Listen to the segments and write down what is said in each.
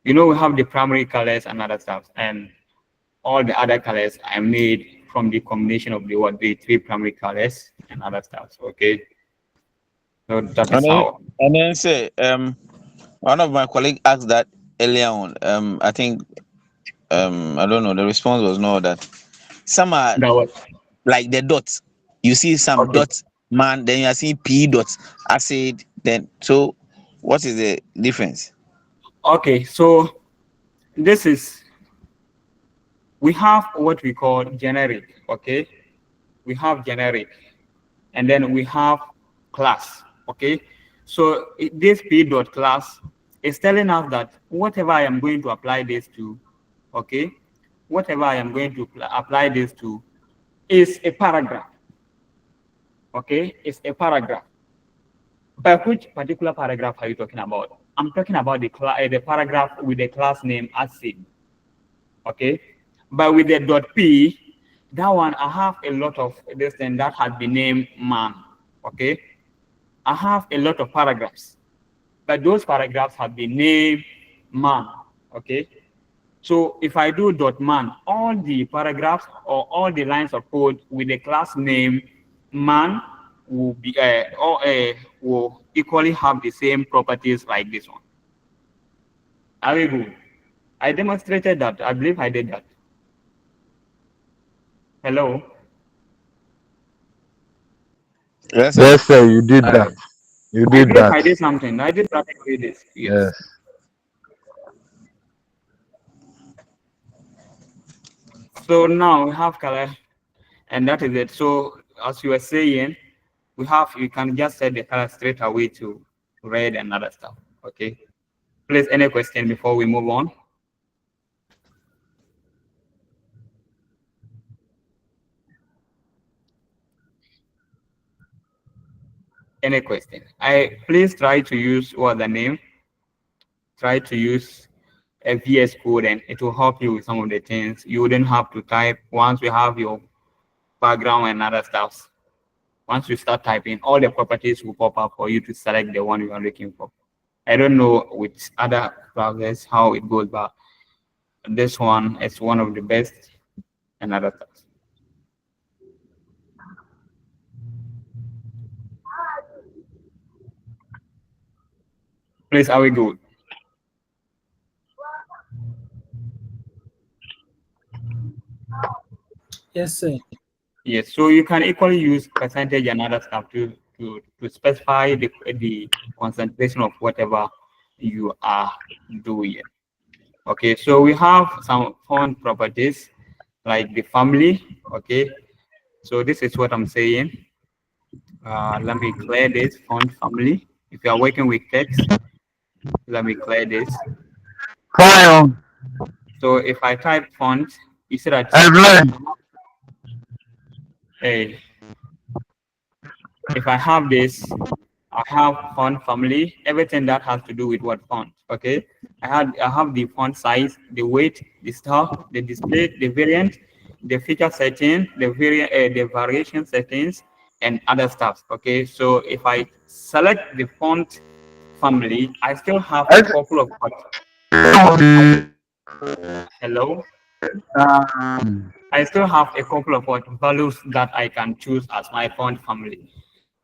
You know, we have the primary colors and other stuff, and all the other colors are made from the combination of the three primary colors and other stuff. Okay, so that is how. And then say one of my colleagues asked that earlier on. I think I don't know. The response was no that some are That was like the dots. You see some okay. dots, man. Then you are seeing P dots, acid. Then so, what is the difference? Okay, so this is we have what we call generic. Okay, we have generic, and then we have class. Okay, so this P dot class is telling us that whatever I am going to apply this to, okay, whatever I am going to apply this to is a paragraph. Okay, it's a paragraph. But which particular paragraph are you talking about? I'm talking about the paragraph with the class name acid. Okay, but with the dot P, that one I have a lot of this thing that has been named man. Okay, I have a lot of paragraphs, but those paragraphs have been named man. Okay, so if I do dot man, all the paragraphs or all the lines of code with the class name man will be will equally have the same properties like this one. Are we good? I demonstrated that. I believe I did that. Hello. Yes, sir. Yes, sir, you did that. You I did believe that. I did something. I did practically this. Yes. Yes. So now we have color, and that is it. So as you were saying, you can just set the color straight away to red and other stuff. Okay. Please, any question before we move on? Any question? Please try to use what the name. Try to use a VS Code, and it will help you with some of the things. You wouldn't have to type once you have your background and other stuff. Once you start typing, all the properties will pop up for you to select the one you are looking for. I don't know with other browsers how it goes, but this one is one of the best and other stuff. Please, are we good? Yes, sir. Yes, so you can equally use percentage and other stuff to specify the concentration of whatever you are doing. Okay, so we have some font properties like the family. Okay, so this is what I'm saying. Let me clear this font family. If you are working with text, let me clear this. Fine. So if I type font, you see that I've learned. hey, if I have this, I have font family, everything that has to do with what font. Okay, I have the font size, the weight, the style, the display, the variant, the feature setting, the variation settings, and other stuff. Okay, so if I select the font family, I still have a couple of hello. I still have a couple of values that I can choose as my font family,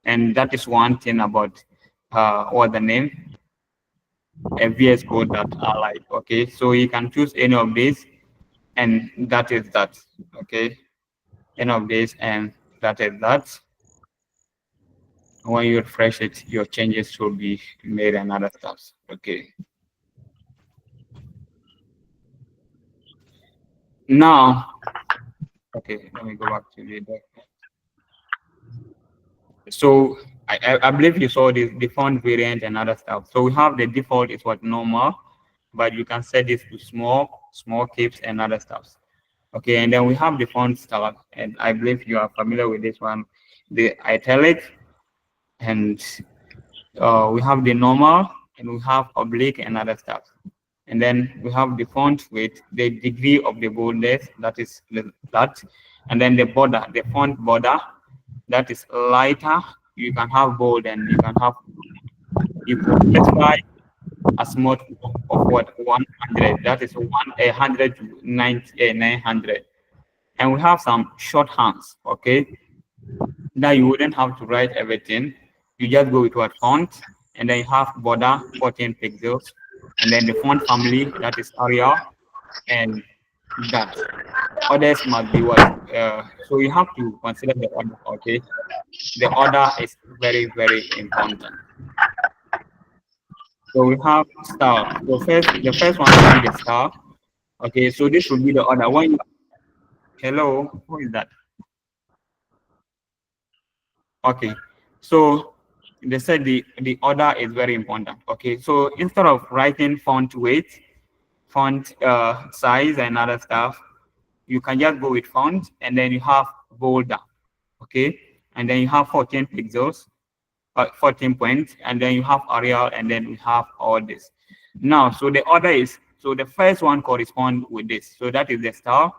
and that is one thing about what the name VS Code that I like. Okay, so you can choose any of these, and that is that. Okay, any of these, and that is that. When you refresh it, your changes should be made and other stuff. Okay. Now, okay, let me go back to the document. So I believe you saw the font variant and other stuff. So we have the default is what normal, but you can set this to small caps and other stuff. Okay, and then we have the font style, and I believe you are familiar with this one, the italic, and we have the normal, and we have oblique and other stuff. And then we have the font with the degree of the boldness, that is that, and then the border, the font border, that is lighter. You can have bold, and you can specify a small of what 100. That is 100 to 900. And we have some shorthands, okay, that you wouldn't have to write everything. You just go with what font, and then you have border 14 pixels, and then the font family, that is Arial, and that. Others must be what? So you have to consider the order, okay? The order is very, very important. So we have star. The first one will be the star. Okay, so this will be the order. When you, hello, who is that? Okay, so they said the order is very important. Okay, so instead of writing font weight, font size, and other stuff, you can just go with font, and then you have bolder. Okay, and then you have 14 pixels, 14 points, and then you have Arial, and then we have all this. Now, so the order is, so the first one correspond with this. So that is the star,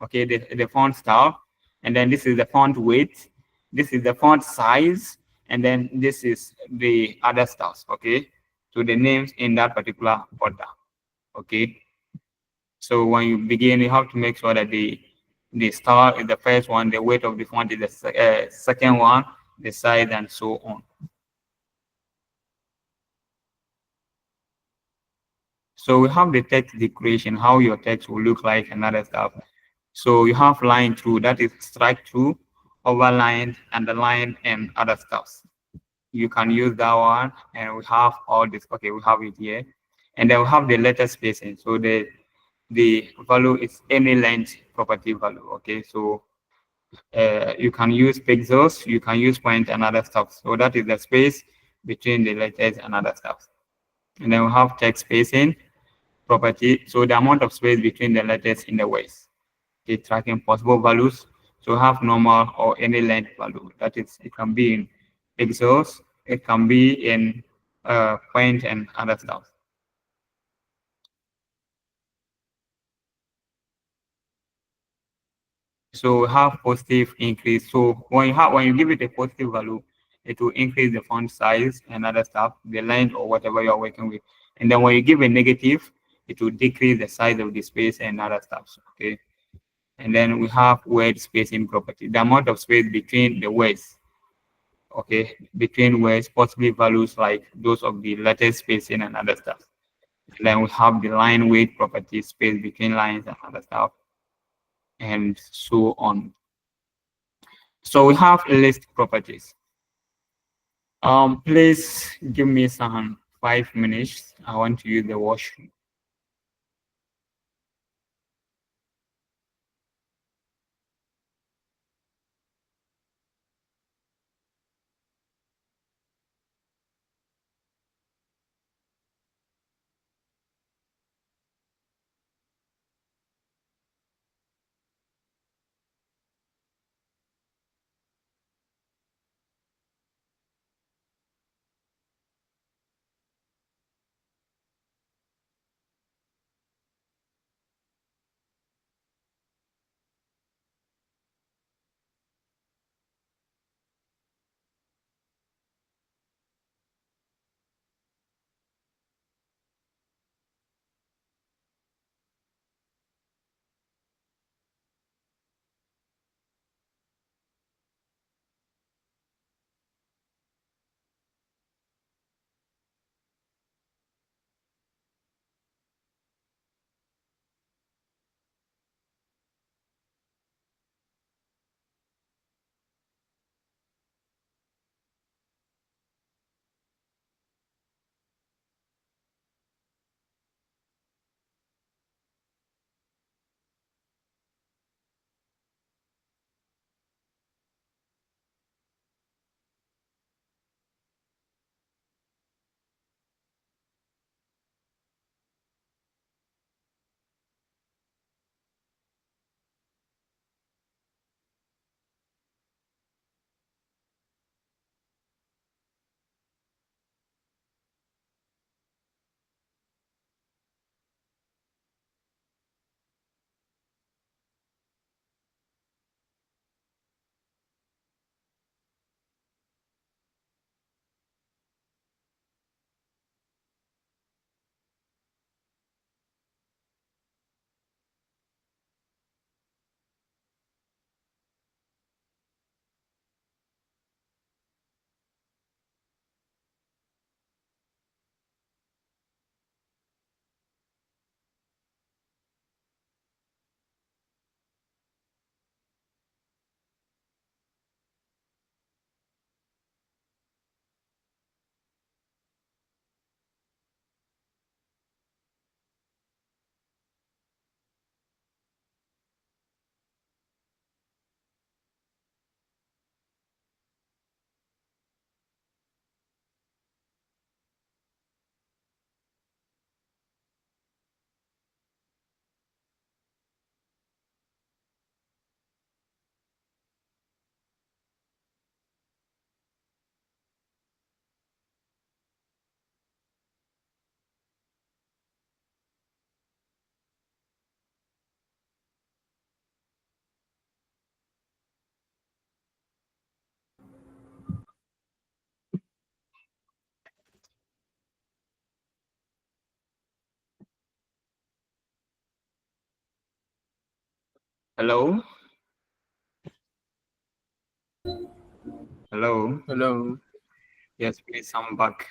okay, the font style, and then this is the font weight, this is the font size, and then this is the other styles, okay? So the names in that particular order, okay? So when you begin, you have to make sure that the star is the first one, the weight of the font is the second one, the size, and so on. So we have the text decoration, how your text will look like and other stuff. So you have line through, that is strike through, overline, underline, and other stuffs. You can use that one, and we have all this. Okay, we have it here, and then we have the letter spacing. So the value is any length property value. Okay, so you can use pixels, you can use point and other stuff. So that is the space between the letters and other stuff. And then we have text spacing property. So the amount of space between the letters in the words. Okay, tracking possible values. So have normal or any length value. That is, it can be in pixels, it can be in point and other stuff. So have positive increase. So when you give it a positive value, it will increase the font size and other stuff, the length or whatever you're working with. And then when you give a negative, it will decrease the size of the space and other stuff. Okay. And then we have word spacing property, the amount of space between the words. Okay, between words, possibly values like those of the letter spacing and other stuff. And then we have the line weight property, space between lines and other stuff, and so on. So we have list properties. Please give me some 5 minutes. I want to use the washroom. Hello? Hello? Hello. Yes, please, I'm back.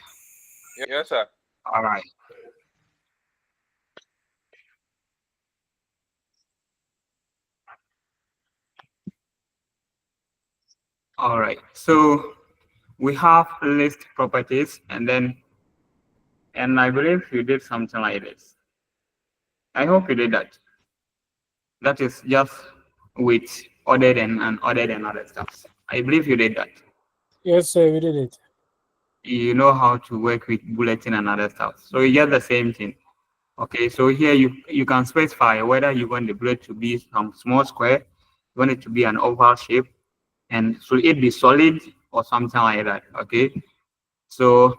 Yes, sir. All right. All right. So we have list properties, and I believe you did something like this. I hope you did that. That is just with ordered and unordered and other stuff. I believe you did that. Yes, sir, we did it. You know how to work with bulletin and other stuff. So you get the same thing. Okay, so here you can specify whether you want the bullet to be some small square, you want it to be an oval shape, and should it be solid or something like that. Okay, so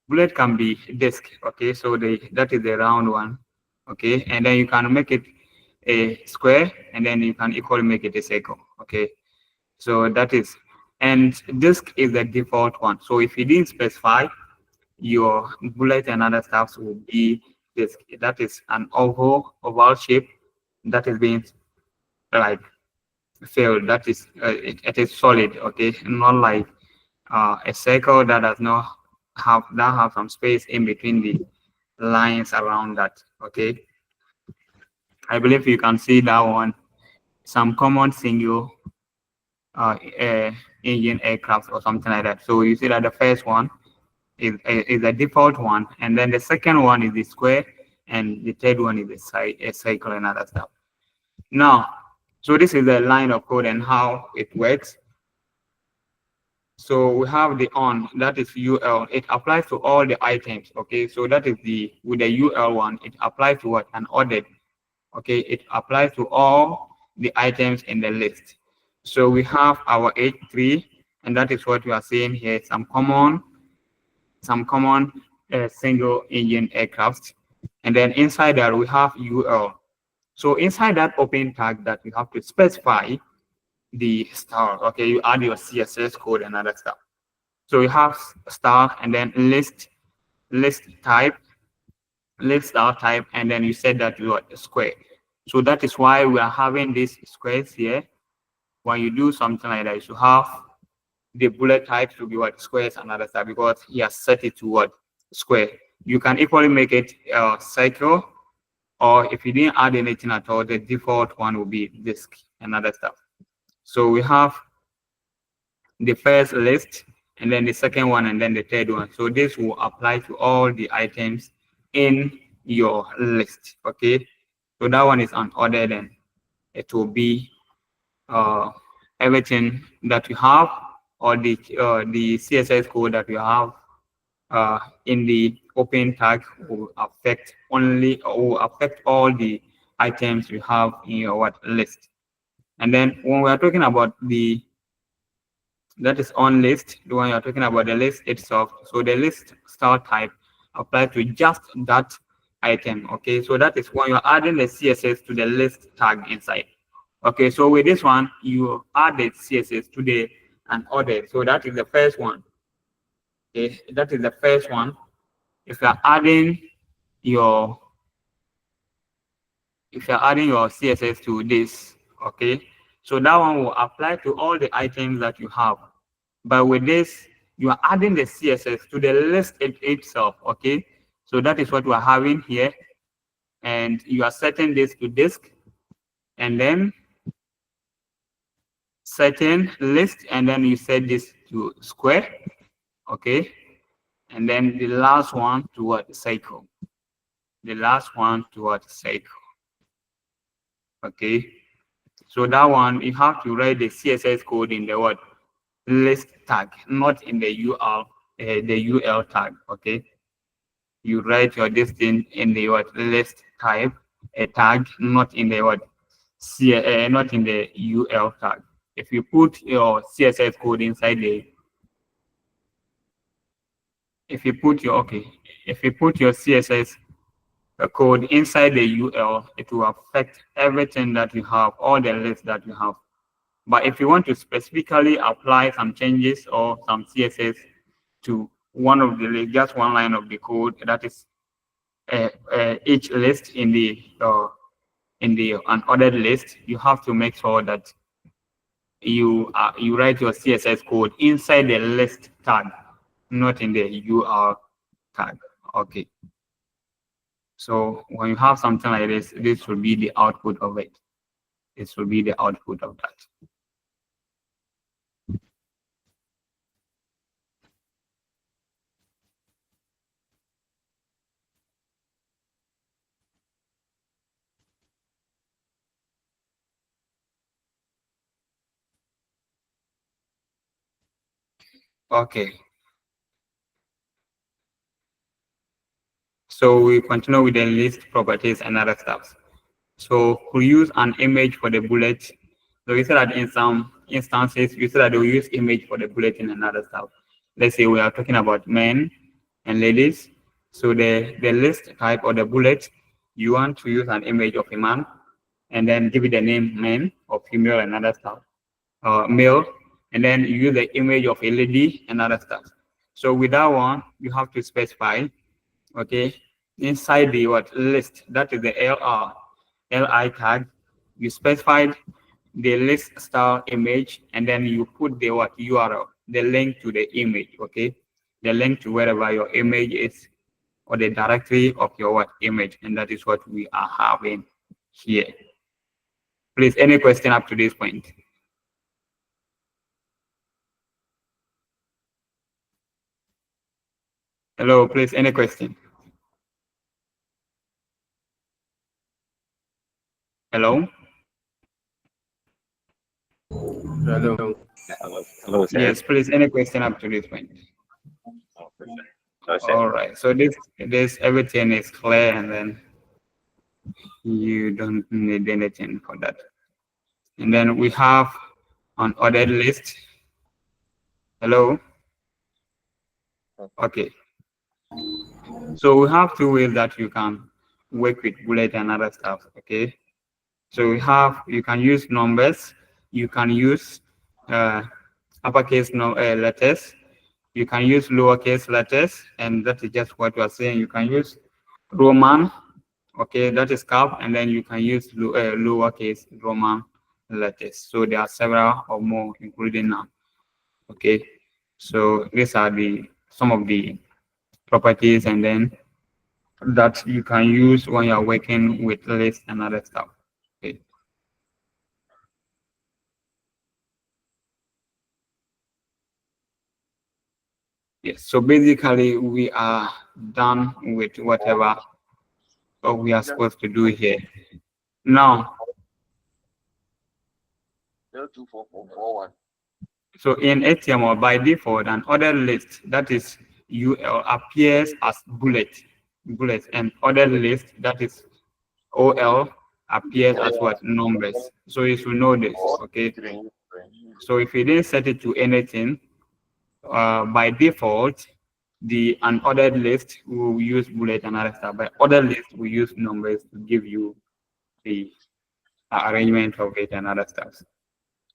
bullet can be disc. Okay, so that is the round one. Okay, and then you can make it a square, and then you can equally make it a circle. Okay, so that is, and disc is the default one. So if you didn't specify, your bullet and other stuff will be disc. That is an oval shape that is being like filled. That is it is solid. Okay, not like a circle that does not have some space in between the lines around that. Okay, I believe you can see that one. Some common single engine aircraft or something like that. So you see that the first one is the default one, and then the second one is the square, and the third one is a cycle and other stuff. Now, so this is the line of code and how it works. So we have the on, that is UL. It applies to all the items. Okay, so that is with the UL one, it applies to what? An ordered. Okay, it applies to all the items in the list. So we have our H3, and that is what we are seeing here. Some common single engine aircraft, and then inside that we have UL. So inside that open tag that you have to specify the star. Okay, you add your CSS code and other stuff. So you have star and then list type, list star type, and then you set that to a square. So that is why we are having these squares here. When you do something like that, you should have the bullet type to be what? Squares and other stuff, because he has set it to what? Square. You can equally make it circle, or if you didn't add anything at all, the default one will be disk and other stuff. So we have the first list, and then the second one, and then the third one. So this will apply to all the items in your list. Okay, so that one is unordered, and it will be everything that you have, or the CSS code that you have in the open tag will affect all the items you have in your list. And then when we are talking about that is on list, the one you're talking about, the list itself. So the list style type applies to just that item. Okay, so that is when you're adding the CSS to the list tag inside. Okay, so with this one, you add the CSS to the unordered. So that is the first one. Okay, that is the first one. If you're adding your CSS to this, okay, so that one will apply to all the items that you have. But with this, you are adding the CSS to the list itself. Okay, so that is what we are having here, and you are setting this to disk, and then setting list, and then you set this to square. Okay, and then the last one to what? Cycle. The last one to what? Cycle. Okay, so that one you have to write the CSS code in the what? List tag, not in the UL tag. Okay, you write your distance in the what? List type a tag, not in the what? Not in the UL tag. If you put your CSS code inside if you put your CSS code inside the UL, it will affect everything that you have, all the lists that you have. But if you want to specifically apply some changes or some CSS to one of the just one line of the code, that is each list in the in the unordered list, you have to make sure that you write your CSS code inside the list tag, not in the UR tag. Okay. So when you have something like this will be the output of it. This will be the output of that. Okay. So we continue with the list properties and other stuff. So we use an image for the bullet. So you said that in some instances, you said that we use image for the bulletin and other stuff. Let's say we are talking about men and ladies. So the list type or the bullet, you want to use an image of a man and then give it the name man or female and other stuff, male, and then you use the image of a lady and other stuff. So with that one, you have to specify, okay, inside the what list, that is the li tag, you specified the list style image, and then you put the what URL, the link to the image, okay, the link to wherever your image is or the directory of your what image, and that is what we are having here. Please, any question up to this point? Hello, please, any question? Hello? Hello. Hello, sir. Yes, please, any question up to this point? All right, so this everything is clear, and then you don't need anything for that. And then we have an ordered list. Hello? Okay. So we have two ways that you can work with bullet and other stuff, okay? So you can use numbers, you can use uppercase letters, you can use lowercase letters, and that is just what we are saying. You can use Roman, okay, that is cap, and then you can use lowercase Roman letters. So there are several or more, including now. Okay, so these are some of the properties, and then that you can use when you're working with lists and other stuff. Okay. Yes, so basically we are done with whatever we are supposed to do here. Now, 024441. so in HTML, by default, an ordered list, that is UL, appears as bullet, and ordered list, that is OL, appears as what? Numbers. So you should know this, okay? So if you didn't set it to anything, by default, the unordered list will use bullet and other stuff. By ordered list, we use numbers to give you the arrangement of it and other stuff.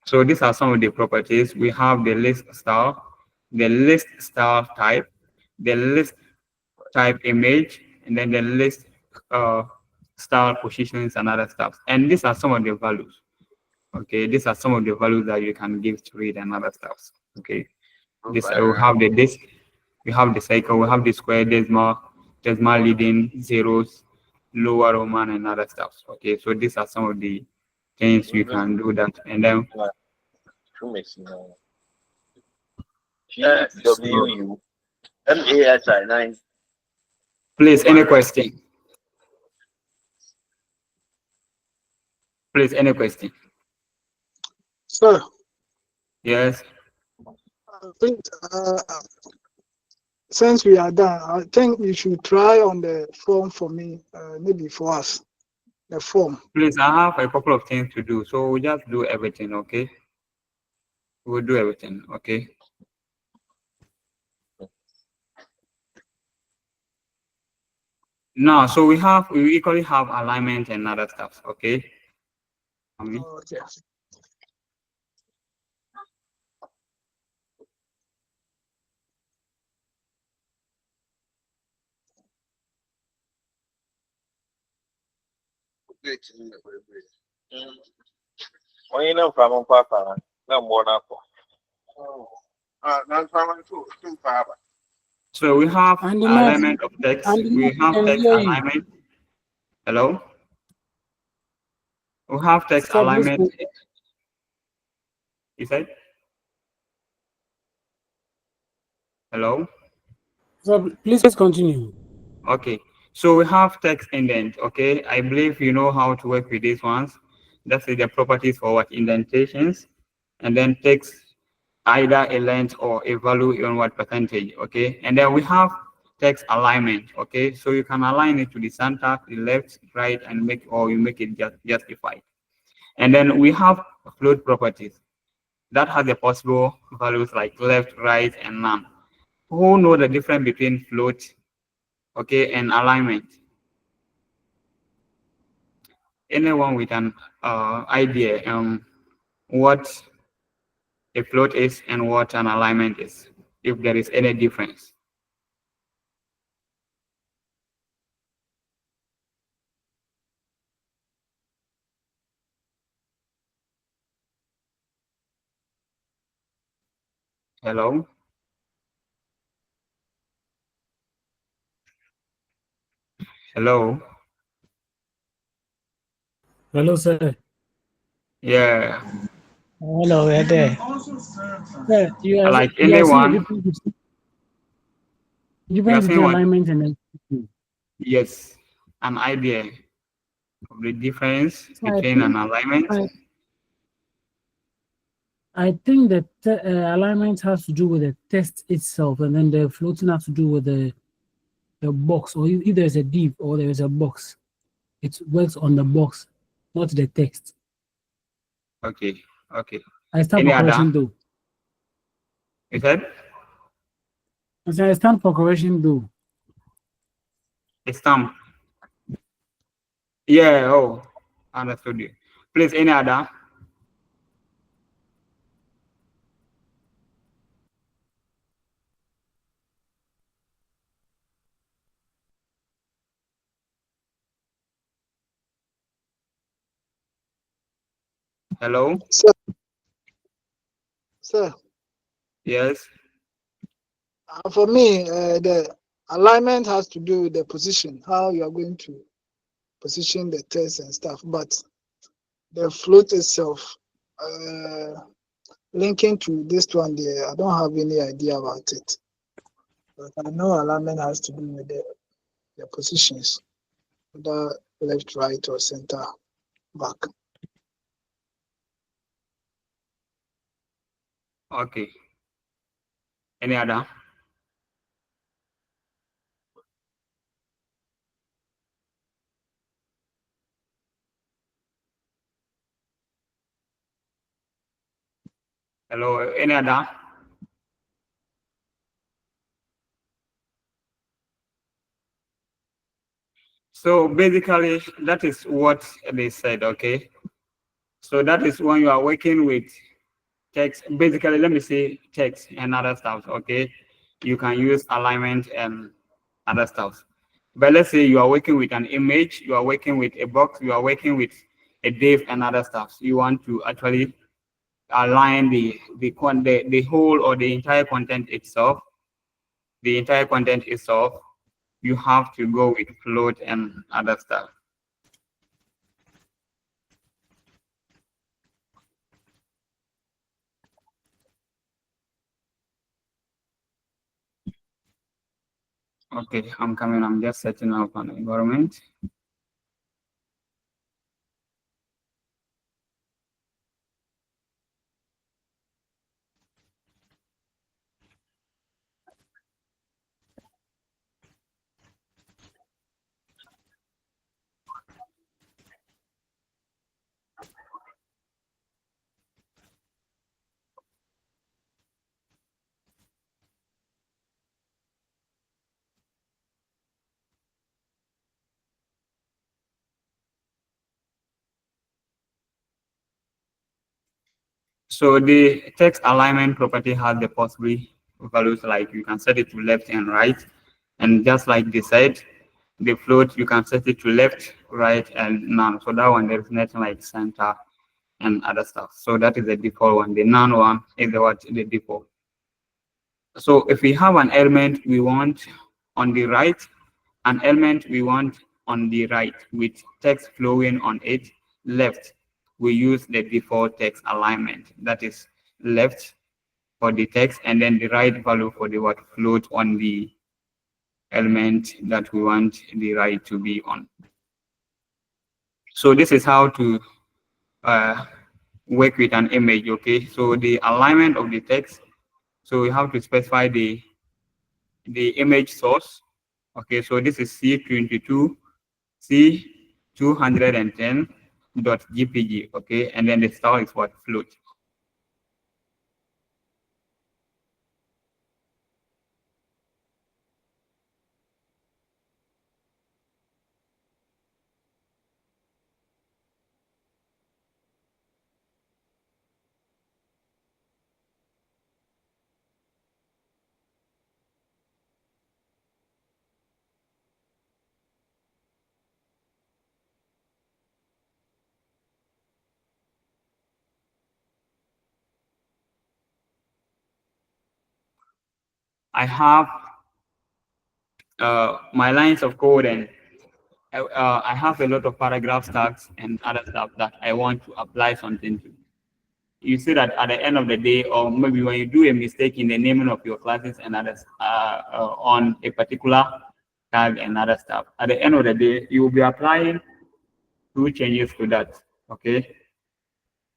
So these are some of the properties. We have the list style, the list style type, the list type image, and then the list style positions and other stuff. And these are some of the values. Okay, these are some of the values that you can give to it and other stuff. Okay, this we have the disk, we have the cycle, we have the square, decimal leading, zeros, lower Roman, and other stuff. Okay, so these are some of the things you can do that, and then WUMASI9. please, any question? Please, any question? Sir, Yes. I think since we are done, I think you should try on the form for me, maybe for us, the form. Please, I have a couple of things to do, so we'll just do everything, okay? We'll do everything, okay? Now, so we equally have alignment and other stuff, okay? Okay. When you know from Papa, no more than too far. So we have And the next, alignment of text. and the We next have can text hear you. alignment. Hello. We have text Sir, please, alignment. You said? Hello. sir, please continue. Okay. So we have text indent. Okay. I believe you know how to work with these ones. That's the properties for what indentations, and then text either a length or a value in what percentage. Okay. And then we have text alignment. Okay. So you can align it to the center, the left, right, and you make it justified. And then we have float properties that has the possible values like left, right, and none. Who know the difference between float, okay, and alignment? Anyone with an idea what a float is and what an alignment is, if there is any difference? Hello? Hello? Hello, sir. Yeah. Hello, we're there. Sir, Like you are seeing the anyone, difference, you are saying between what? alignment and Yes, an idea of the difference so I between an think alignment. I think that alignment has to do with the text itself, and then the floating has to do with the box, or if there's a div or there is a box, it works on the box, not the text. Okay, okay. I stand Any for other? correction though. You said? I stand for correction though. A stamp. Yeah, oh, understood you. Please, any other? Hello? Sir, Yes. for me, the alignment has to do with the position, how you are going to position the test and stuff. But the float itself, linking to this one there, I don't have any idea about it. But I know alignment has to do with the positions, whether left, right, or center, back. Okay. Any other? Hello, any other? So basically, that is what they said, okay? So that is when you are working with text. Basically, let me say text and other stuff, okay? You can use alignment and other stuff. But let's say you are working with an image, you are working with a box, you are working with a div and other stuff. You want to actually align the whole or the entire content itself. The entire content itself, you have to go with float and other stuff. Okay, I'm coming. I'm just setting up an environment. So the text alignment property has the possible values, like you can set it to left and right. And just like they said, the float, you can set it to left, right, and none. So that one, there's nothing like center and other stuff. So that is the default one. The none one is the default. So if we have an element we want on the right, an element we want on the right with text flowing on it, left, we use the default text alignment. That is left for the text and then the right value for the what float on the element that we want the right to be on. So this is how to work with an image. Okay, so the alignment of the text, so we have to specify the image source. Okay, so this is C22 C210.jpg. okay, and then the style is what float. I have my lines of code, and I have a lot of paragraph tags and other stuff that I want to apply something to. You see that at the end of the day, or maybe when you do a mistake in the naming of your classes and others on a particular tag and other stuff, at the end of the day, you will be applying 2 changes to that. Okay,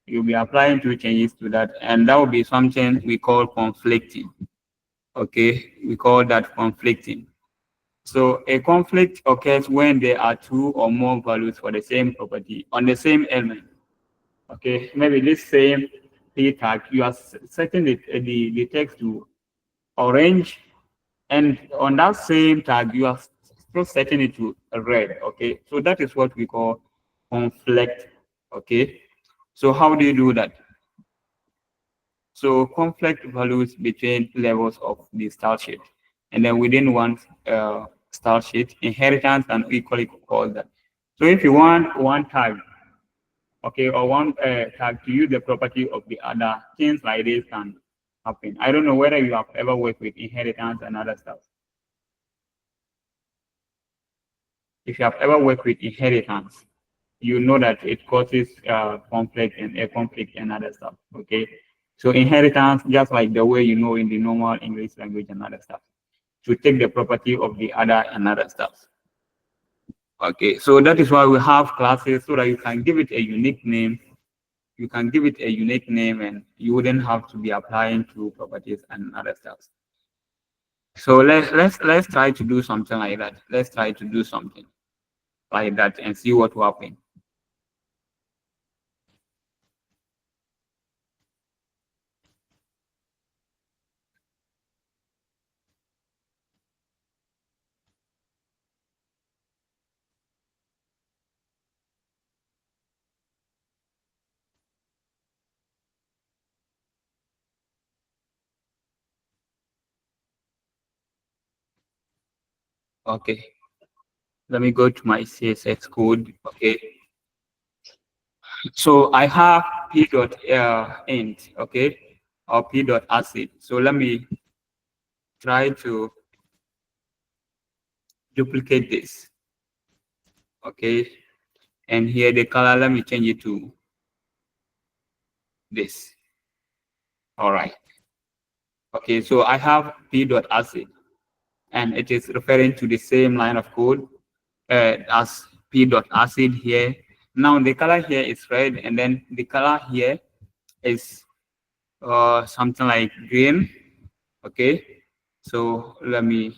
you'll be applying 2 changes to that, and that will be something we call conflicting. Okay, we call that conflicting. So a conflict occurs when there are 2 or more values for the same property on the same element. Okay, maybe this same p tag, you are setting the text to orange, and on that same tag, you are still setting it to red. Okay, so that is what we call conflict. Okay, so how do you do that? So conflict values between levels of the style sheet, and then within one style sheet, inheritance and equally call that. So if you want one tag, okay, or one tag to use the property of the other, things like this can happen. I don't know whether you have ever worked with inheritance and other stuff. If you have ever worked with inheritance, you know that it causes conflict and other stuff. Okay, so inheritance, just like the way you know in the normal English language and other stuff, to take the property of the other and other stuff. Okay, so that is why we have classes, so that you can give it a unique name. You can give it a unique name, and you wouldn't have to be applying to properties and other stuff. So let's try to do something like that. Let's try to do something like that and see what will happen. Okay, let me go to my CSS code. Okay, so I have p.int, okay, or p.acid. So let me try to duplicate this. Okay, and here the color, let me change it to this. All right. Okay, so I have p.acid, and it is referring to the same line of code as p.acid here. Now the color here is red, and then the color here is something like green. Okay, so let me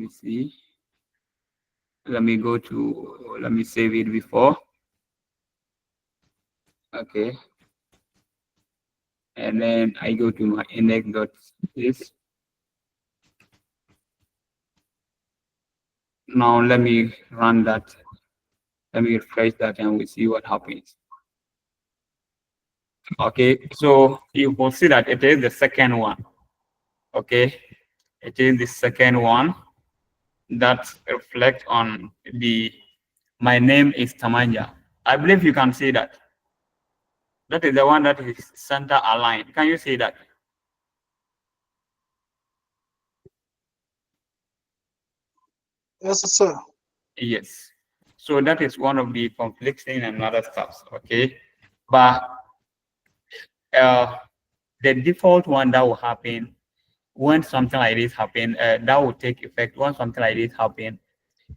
see. Let me go to, let me save it before. Okay, and then I go to my index.this. Now let me run that. Let me refresh that, and we see what happens. Okay, so you will see that it is the second one. Okay, it is the second one. that reflect on the my name is Tamanja. I believe you can see that. That is the one that is center aligned. Can you see that? Yes, sir. Yes. So that is one of the conflicting and other stuffs. Okay. But the default one that will happen when something like this happen, that will take effect when something like this happen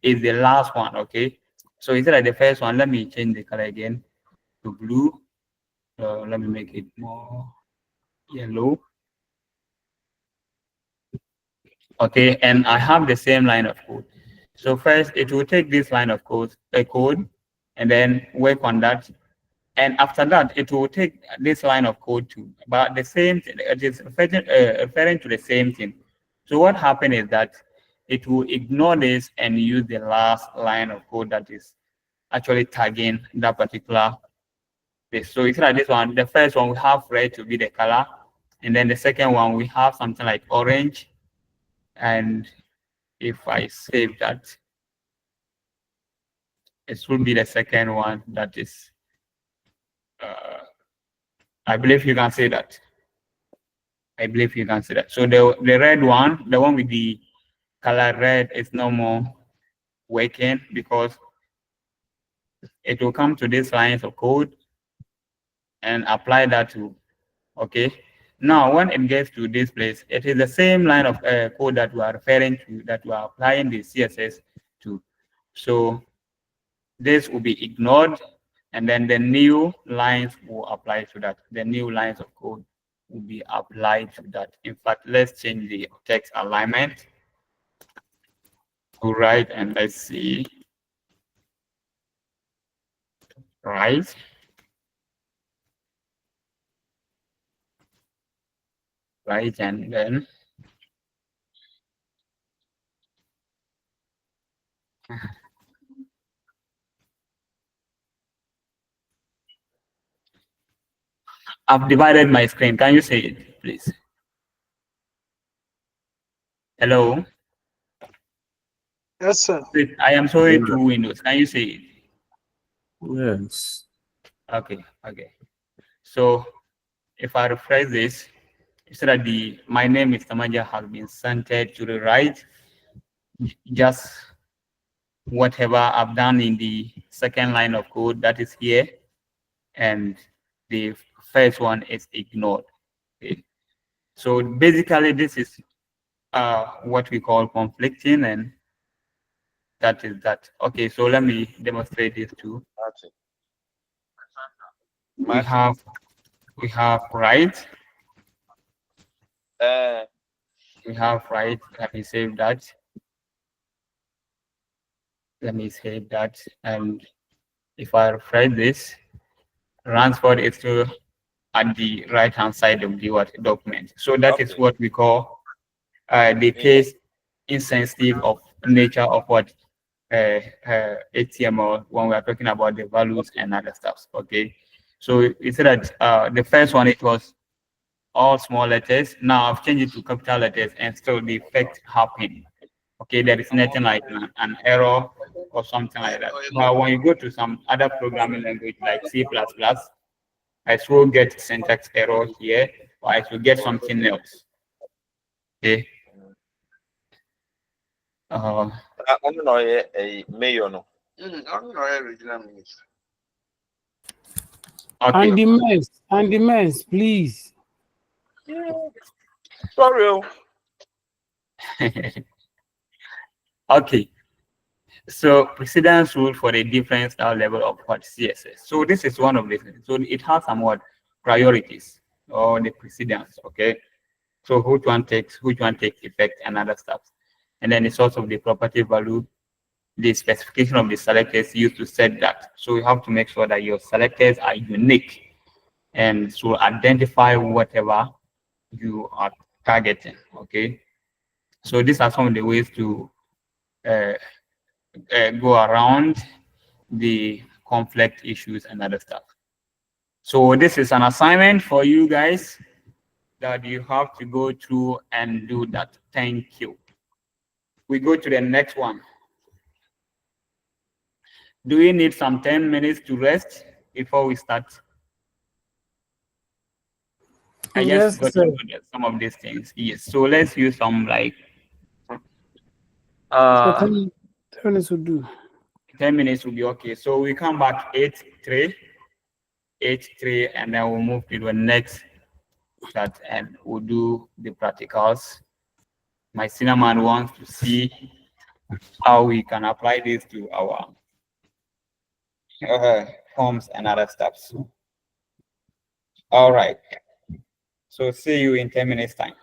is the last one. Okay. So instead of the first one, let me change the color again to blue. Let me make it more yellow. Okay, and I have the same line of code. So first, it will take this line of code, and then work on that. And after that, it will take this line of code too. But the same thing, it is referring to the same thing. So what happened is that it will ignore this and use the last line of code that is actually tagging that particular this. So it's like this one. The first one we have red to be the color, and then the second one we have something like orange. And if I save that, it will be the second one that is. I believe you can say that. I believe you can see that. So the red one, the one with the color red, is no more working because it will come to these lines of code and apply that to. Okay. Now, when it gets to this place, it is the same line of code that we are referring to, that we are applying the CSS to. So this will be ignored, and then the new lines will apply to that. The new lines of code will be applied to that. In fact, let's change the text alignment. All right, and let's see. Right. Right, and then I've divided my screen. Can you see it, please? Hello. Yes, sir. I am showing two windows. Can you see it? Yes. Okay. Okay. So if I refresh this, so that my name is Tamaja has been centered to the right, just whatever I've done in the second line of code that is here, and the first one is ignored. Okay. So basically, this is what we call conflicting, and that is that. Okay, so let me demonstrate this too. We have right. We have right. Let me save that. Let me save that. And if I refresh this, Ransford is still at the right hand side of the document. So that is what we call the case insensitive of nature of what HTML when we are talking about the values and other stuff. Okay, so it's that the first one, it was all small letters. Now I've changed it to capital letters, and still the effect happened. Okay, there is nothing like an error or something like that. But when you go to some other programming language like C++, I will get syntax error here, or I will get something else. Okay. And the mess, please. Sorry. Okay. So precedence rule for the different style level of what CSS. So this is one of the things. So it has some what priorities or the precedence. Okay. So which one takes effect and other stuff. And then it's also the property value, the specification of the selectors used to set that. So you have to make sure that your selectors are unique and so identify whatever you are targeting. Okay. So these are some of the ways to go around the conflict issues and other stuff. So this is an assignment for you guys that you have to go through and do that. Thank you. we go to the next one. Do we need some 10 minutes to rest before we start? I Yes, just got sir. to know some of these things. Yes. So let's use some like So 10 minutes will do. 10 minutes will be okay. So we come back 8-3, and then we'll move to the next chat and we'll do the practicals. My cinnamon wants to see how we can apply this to our forms and other stuff. All right. So see you in 10 minutes time.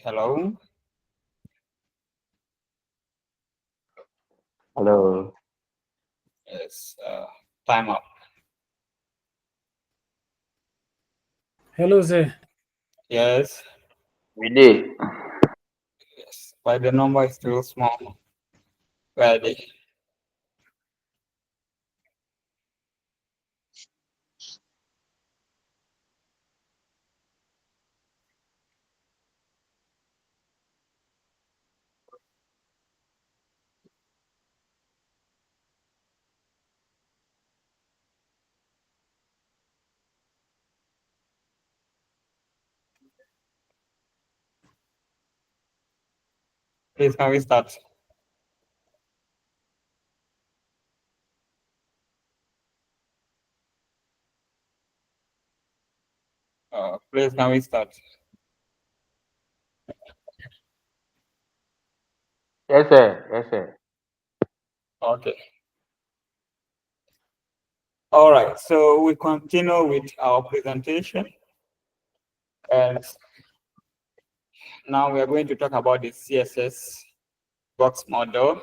Hello. Hello. Yes. Time up. Hello, sir. Yes. We did. Yes. But the number is still small. Ready. Please, can we start? Please, can we start? Yes, sir. Yes, sir. Okay. All right. So we continue with our presentation, and now we are going to talk about the CSS box model,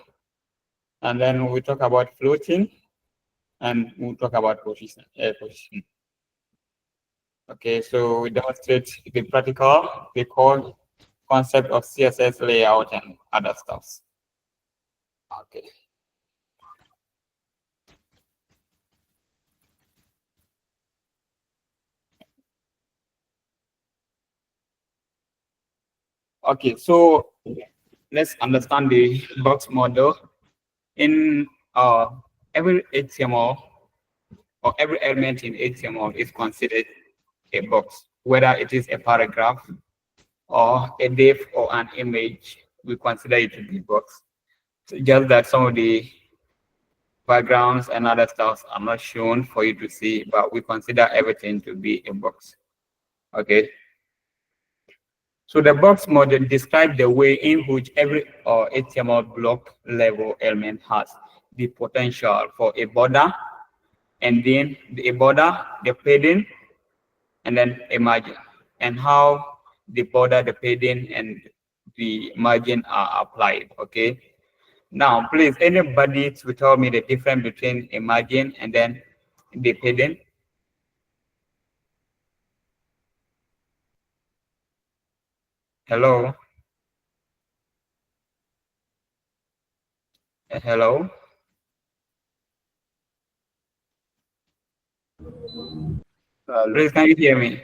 and then we talk about floating, and we'll talk about position. Okay, so we demonstrate the practical, the core concept of CSS layout and other stuffs. Okay. Okay, so let's understand the box model. In every HTML or every element in HTML is considered a box, whether it is a paragraph or a div or an image, we consider it to be box. So just that some of the backgrounds and other stuff are not shown for you to see, but we consider everything to be a box. Okay. So the box model describes the way in which every HTML block level element has the potential for a border, and then a border, the padding, and then a margin, and how the border, the padding, and the margin are applied. Okay. Now, please, anybody to tell me the difference between a margin and then the padding? Hello? Hello? Please, can you hear me?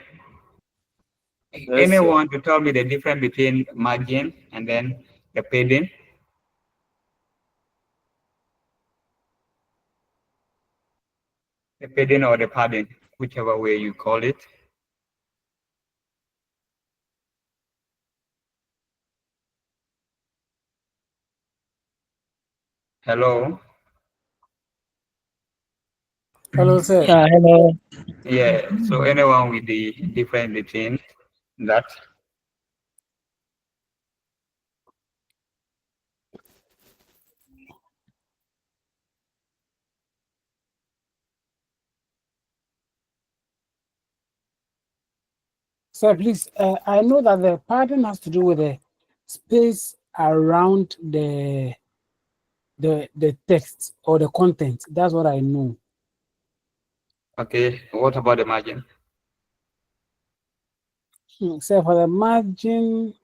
Yes, Anyone to tell me the difference between margin and then the padding? The padding or the padding, whichever way you call it. Hello? Hello, sir. Hello. Yeah, so anyone with the difference between that? Sir, please, I know that the pattern has to do with the space around the text or the content. That's what I know. Okay, what about the margin? So for the margin,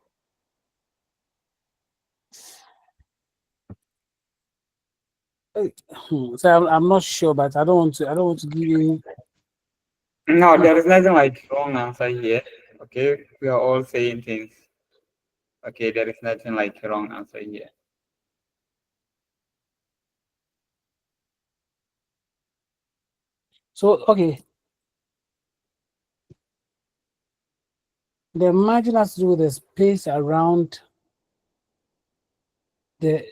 so I'm not sure, but I don't want to give you. No, there is nothing like wrong answer here. Okay, we are all saying things. Okay, there is nothing like wrong answer here. So okay, the margin has to do with the space around the.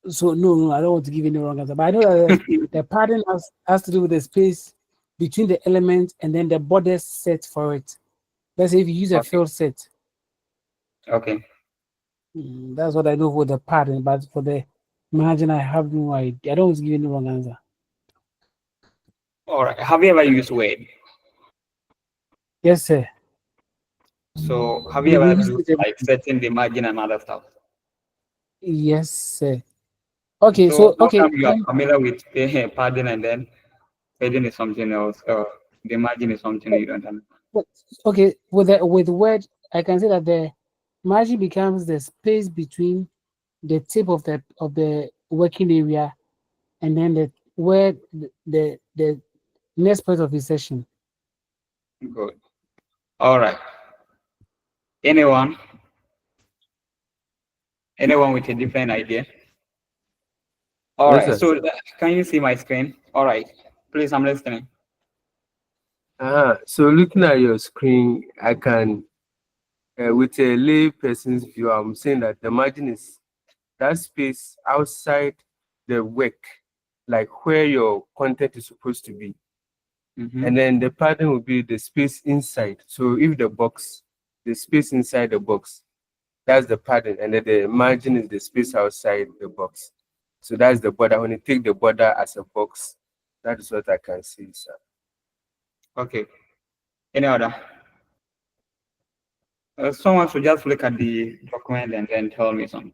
So no, I don't want to give any wrong answer, but I know that the pattern has to do with the space between the elements and then the border set for it. Let's say if you use a Okay. field set. Okay. That's what I know for the pattern, but for the margin, I have no idea. I don't want to give any wrong answer. All right. Have you ever used Word? Yes, sir. So have you ever used like setting the margin and other stuff? Yes, sir. Okay, So so how okay, come you are familiar with padding and then padding is something else, or the margin is something you don't understand? okay, with word, I can say that the margin becomes the space between the tip of the working area and then the where the next part of the session. Good. All right. Anyone? Anyone with a different idea? All Yes, right. sir. So can you see my screen? All right. Please, I'm listening. So looking at your screen, I can, with a lay person's view, I'm saying that the margin is that space outside the work, like where your content is supposed to be. Mhm. And then the pattern will be the space inside. So if the space inside the box, that's the pattern, and then the margin is the space outside the box. So that's the border. When you take the border as a box, that is what I can see, sir. Okay. Any other? Someone should just look at the document and then tell me something.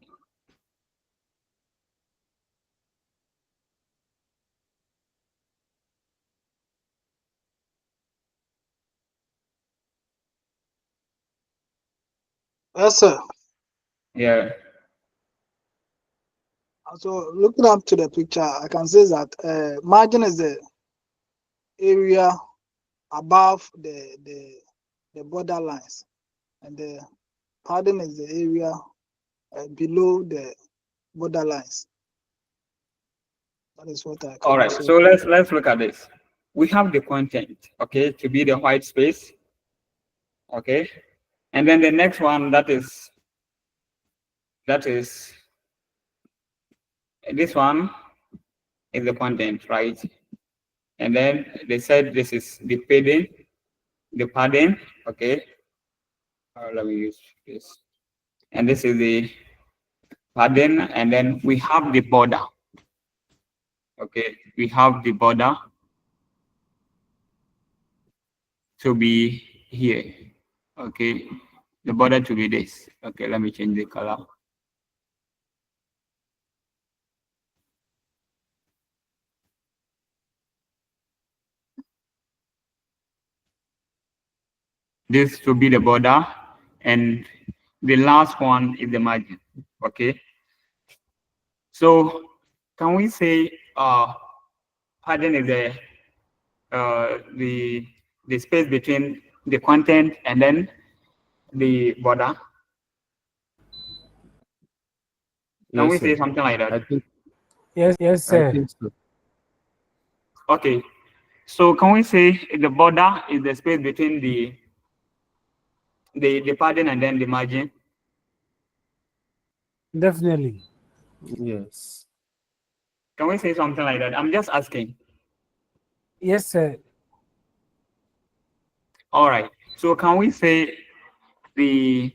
Yes, sir. Yeah. So looking up to the picture, I can say that margin is the area above the border lines, and the padding is the area below the border lines. That is what I can All right. also. So let's look at this. We have the content, okay, to be the white space, okay, and then the next one that is this one is the content, right? And then they said this is the padding, okay. Let me use this, and this is the padding, and then we have the border, okay. We have the border to be here, okay. The border to be this, okay. Let me change the color. This to be the border, and the last one is the margin, okay. So can we say padding is the space between the content and then the border? Can Yes, we say sir. something like that? Yes, I sir. think so. Okay. So can we say the border is the space between the padding and then the margin? Definitely. Yes. Can we say something like that? I'm just asking. Yes, sir. All right. So can we say the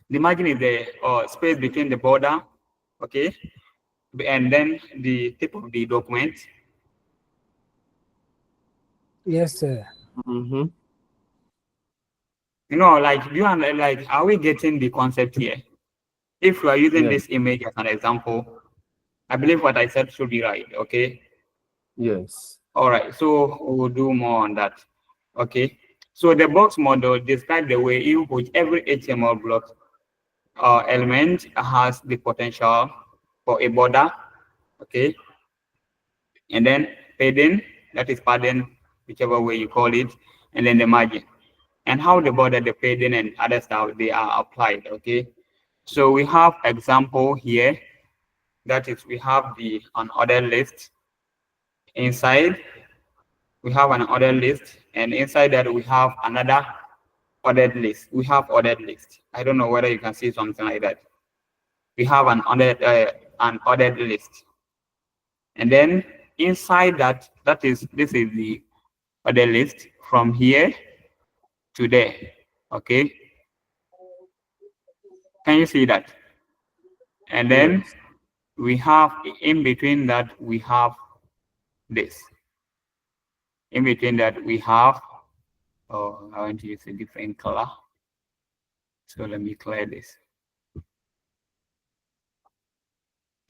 margin is the space between the border, okay, and then the tip of the document? Yes, sir. Mm-hmm. You know, like like, are we getting the concept here? If we are using Yes. this image as an example, I believe what I said should be right. Okay. Yes. All right. So we'll do more on that. Okay. So the box model describes the way in which every HTML block element has the potential for a border. Okay. And then padding, that is padding, whichever way you call it, and then the margin. And how the border, the padding, and other stuff, they are applied, okay? So we have example here, that is, we have the unordered list. Inside, we have an ordered list, and inside that we have another ordered list. We have ordered list. I don't know whether you can see something like that. We have an ordered list. And then inside that, this is the ordered list from here to there, okay? Can you see that? And then Yes. we have in between that we have this. In between that we have, oh, I want to use a different color. So let me clear this.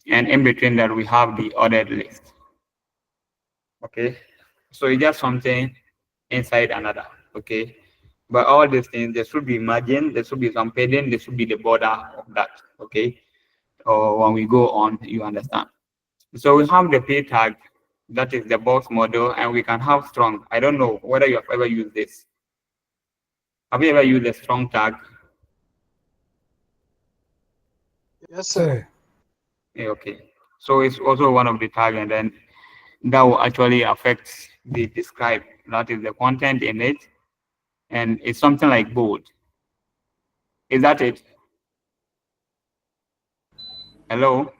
And in between that, we have the ordered list. Okay, so it's just something inside another. Okay, but all these things, there should be margin, there should be some padding, there should be the border of that. Okay, or when we go on, you understand. So we have the P tag, that is the box model, and we can have strong. I don't know whether you have ever used this. Have you ever used a strong tag? Yes, sir. Yeah, okay, so it's also one of the tag, and then that will actually affect the describe, that is the content in it, and it's something like bold. Is that it? Hello?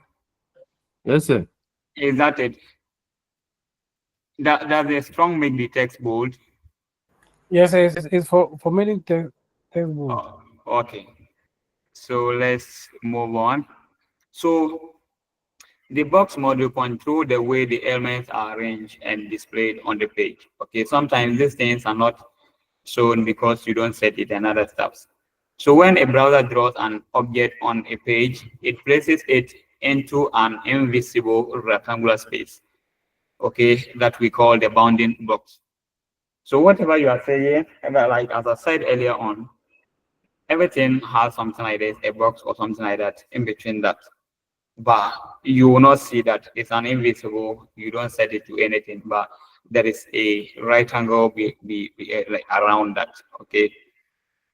Yes, sir. Is that it? Does the strong make the text bold? Yes, it's for making text bold. Oh, okay. So let's move on. So the box model control the way the elements are arranged and displayed on the page. Okay, sometimes these things are not shown because you don't set it and other stuff. So when a browser draws an object on a page, it places it into an invisible rectangular space, okay, that we call the bounding box. So whatever you are saying, like as I said earlier on, everything has something like this, a box or something like that in between that. But you will not see that it's an invisible, you don't set it to anything, but there is a rectangle like around that, okay?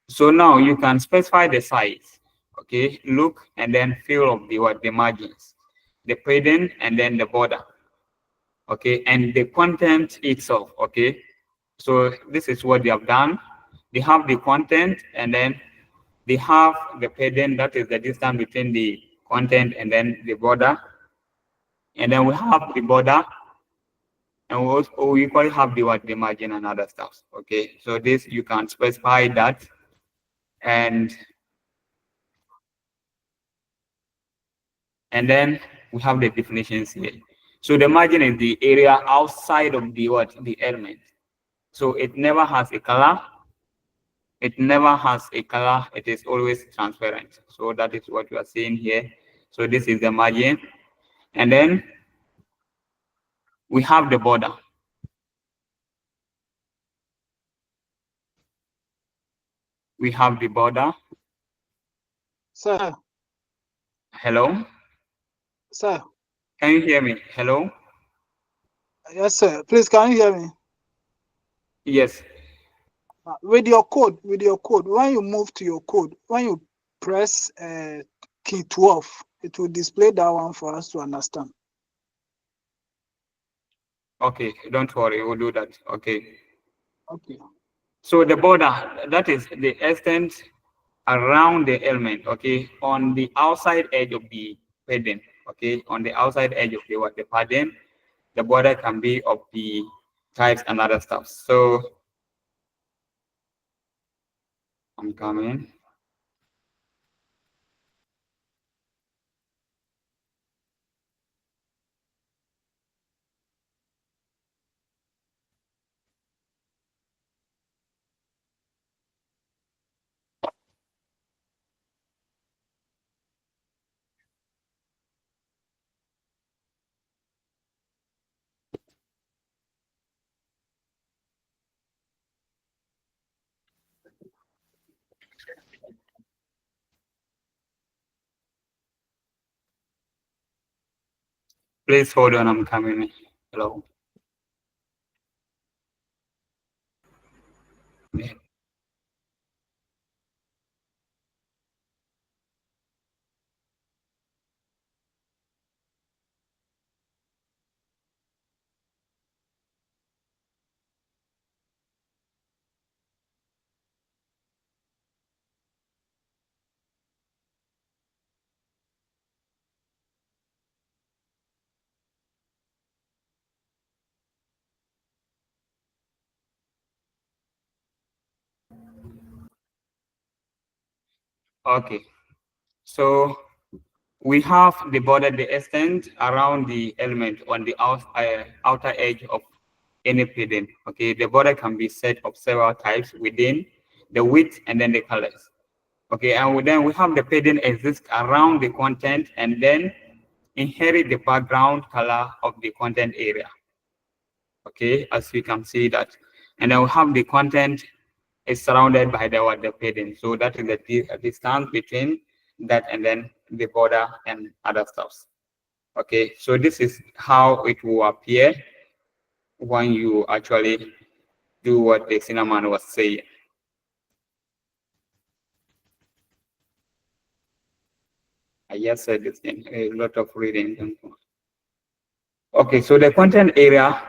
So now you can specify the size, okay? Look and then fill up the margins, the padding, and then the border, okay? And the content itself, okay? So this is what they have done. They have the content, and then they have the padding, that is the distance between the content and then the border. And then we have the border, and we equally have the margin and other stuff. Okay, so this you can specify that, and then we have the definitions here. So the margin is the area outside of the element. So it never has a color. It never has a color. It is always transparent. So that is what you are seeing here. So this is the margin, and then we have the border. We have the border. Sir. Hello? Sir. Can you hear me? Hello? Yes, sir. Please, can you hear me? Yes. With your code, when you move to your code, when you press key 12, it will display that one for us to understand. Okay, don't worry, we'll do that. Okay. Okay. So the border, that is the extent around the element, okay, on the outside edge of the padding, okay, on the outside edge of the padding, the border can be of the types and other stuff. So I'm coming. Please hold on, I'm coming. Hello. Yeah. Okay. So we have the border, the extent around the element on the outer edge of any padding. Okay, the border can be set of several types within the width and then the colors. Okay, and then we have the padding exist around the content and then inherit the background color of the content area. Okay, as we can see that. And then we have the content is surrounded by the padding. So that is the distance between that and then the border and other stuffs. Okay, so this is how it will appear when you actually do what the cinnamon was saying. I just said this in a lot of reading. Okay, so the content area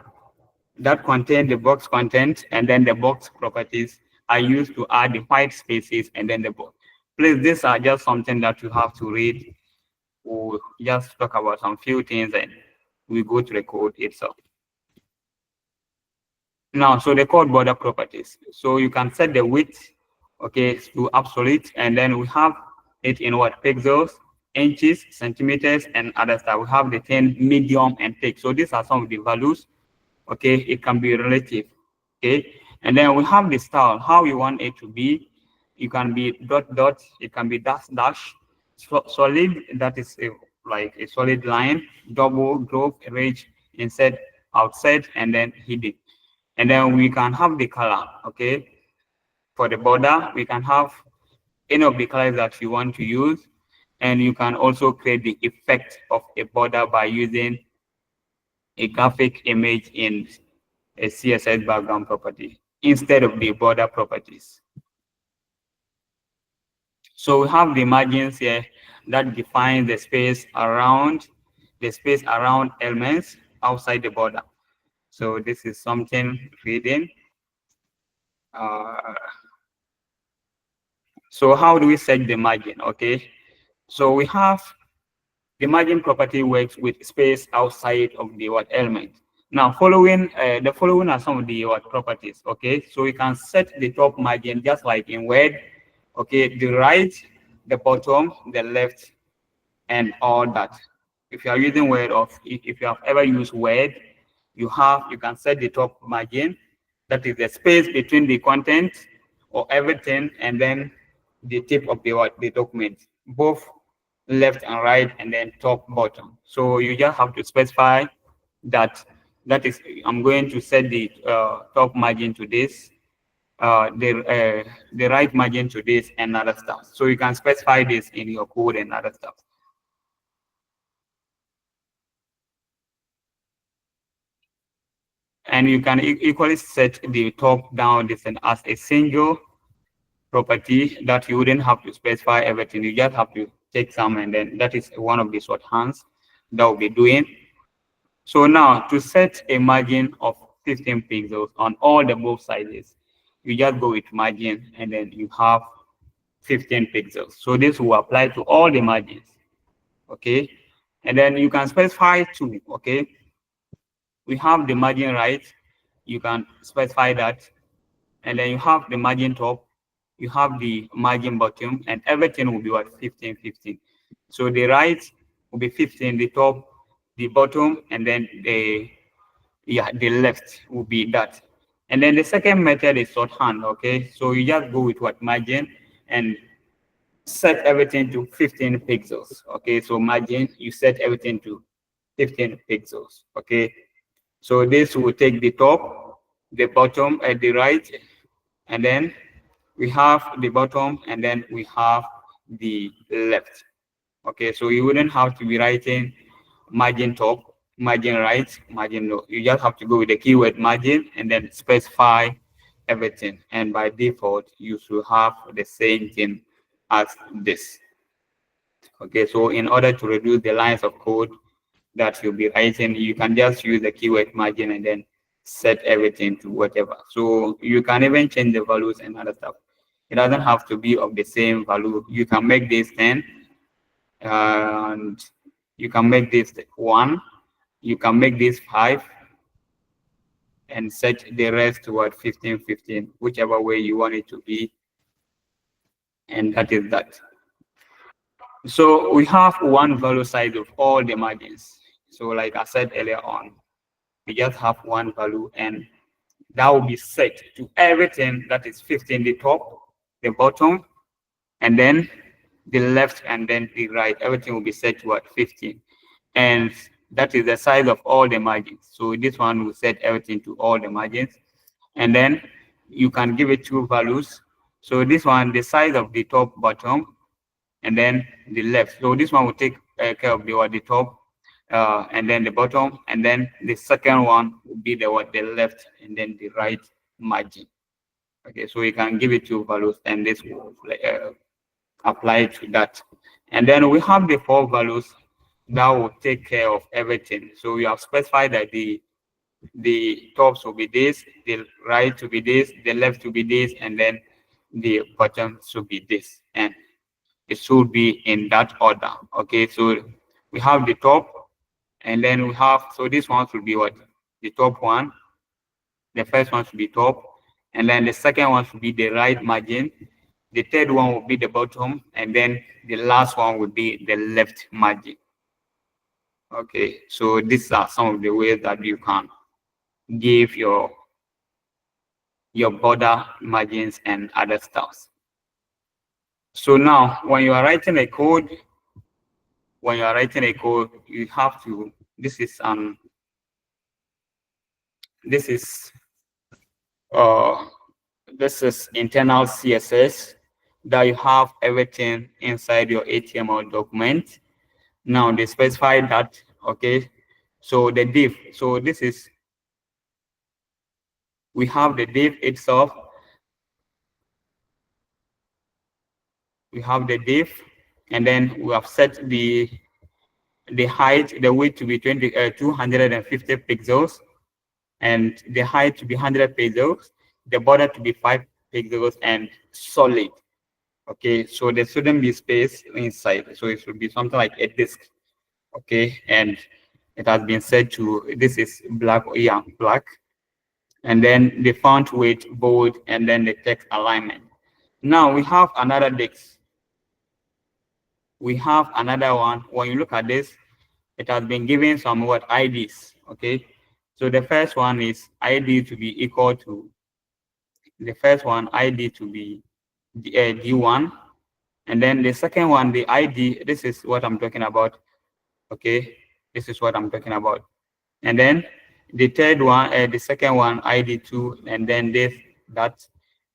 that contain the box content and then the box properties are used to add the white spaces and then the box. Please, these are just something that you have to read. We'll just talk about some few things and we go to the code itself. Now, so the code border properties. So you can set the width, okay, to absolute, and then we have it in what? Pixels, inches, centimeters, and other stuff. We have the 10, medium, and thick. So these are some of the values. Okay, it can be relative. Okay, and then we have the style, how you want it to be. You can be dot dot, it can be dash dash, solid, that is like a solid line, double, group, range, insert, outside, and then hidden. And then we can have the color. Okay, for the border, we can have any of the colors that you want to use, and you can also create the effect of a border by using a graphic image in a CSS background property instead of the border properties. So we have the margins here that define the space around elements outside the border. So this is something reading. So how do we set the margin? Okay, so we have the margin property works with space outside of the what element. Now, the following are some of the what properties. Okay, so we can set the top margin just like in Word. Okay, the right, the bottom, the left, and all that. If you are using Word, or if you have ever used Word, you can set the top margin, that is the space between the content or everything, and then the tip of the document, both left and right, and then top bottom. So you just have to specify that is I'm going to set the top margin to this, the right margin to this, and other stuff. So you can specify this in your code and other stuff. And you can equally set the top down distance as a single property that you wouldn't have to specify everything. You just have to take some, and then that is one of the shorthands that we'll be doing. So now to set a margin of 15 pixels on all the both sizes, you just go with margin and then you have 15 pixels. So this will apply to all the margins. Okay, and then you can specify two. Okay, we have the margin right, you can specify that, and then you have the margin top, you have the margin bottom, and everything will be what? 15 15. So the right will be 15, the top, the bottom, and then the left will be that. And then the second method is shorthand. Okay, so you just go with what? Margin, and set everything to 15 pixels. Okay, so margin, you set everything to 15 pixels. Okay, so this will take the top, the bottom, at the right, and then we have the bottom, and then we have the left. Okay, so you wouldn't have to be writing margin top, margin right, margin low. You just have to go with the keyword margin and then specify everything. And by default, you should have the same thing as this. Okay, so in order to reduce the lines of code that you'll be writing, you can just use the keyword margin and then set everything to whatever. So you can even change the values and other stuff. It doesn't have to be of the same value. You can make this 10, and you can make this 1, you can make this 5, and set the rest toward 15 15, whichever way you want it to be. And that is that. So we have one value size of all the margins. So like I said earlier on, we just have one value, and that will be set to everything that is 15, the top, the bottom, and then the left, and then the right. Everything will be set to what 15, and that is the size of all the margins. So this one will set everything to all the margins, and then you can give it two values. So this one, the size of the top, bottom, and then the left. So this one will take care of the top, and then the bottom, and then the second one will be the left, and then the right margin. Okay, so you can give it two values, and this will apply to that. And then we have the four values that will take care of everything. So we have specified that the tops will be this, the right to be this, the left to be this, and then the bottom should be this, and it should be in that order. Okay, so we have the top, and then we have, so this one should be what? The top one. The first one should be top, and then the second one should be the right margin. The third one will be the bottom, and then the last one would be the left margin. Okay, so these are some of the ways that you can give your border margins and other stuff. So now, when you are writing a code, you have to. This is uh this is internal CSS that you have everything inside your HTML document. Now they specify that. Okay, so the div. So this is, we have the div itself. We have the div, and then we have set the height, the width to be 250 pixels, and the height to be 100 pixels, the border to be 5 pixels, and solid. Okay, so there shouldn't be space inside, so it should be something like a disk. Okay, and it has been set to, this is black, black, and then the font weight bold, and then the text alignment. Now we have another disk. We have another one. When you look at this, it has been given some IDs. Okay, so the first one is ID to be equal to, the first one ID to be D1, and then the second one, the ID, this is what I'm talking about. Okay, this is what I'm talking about. And then the third one, the second one, ID2, and then this, that,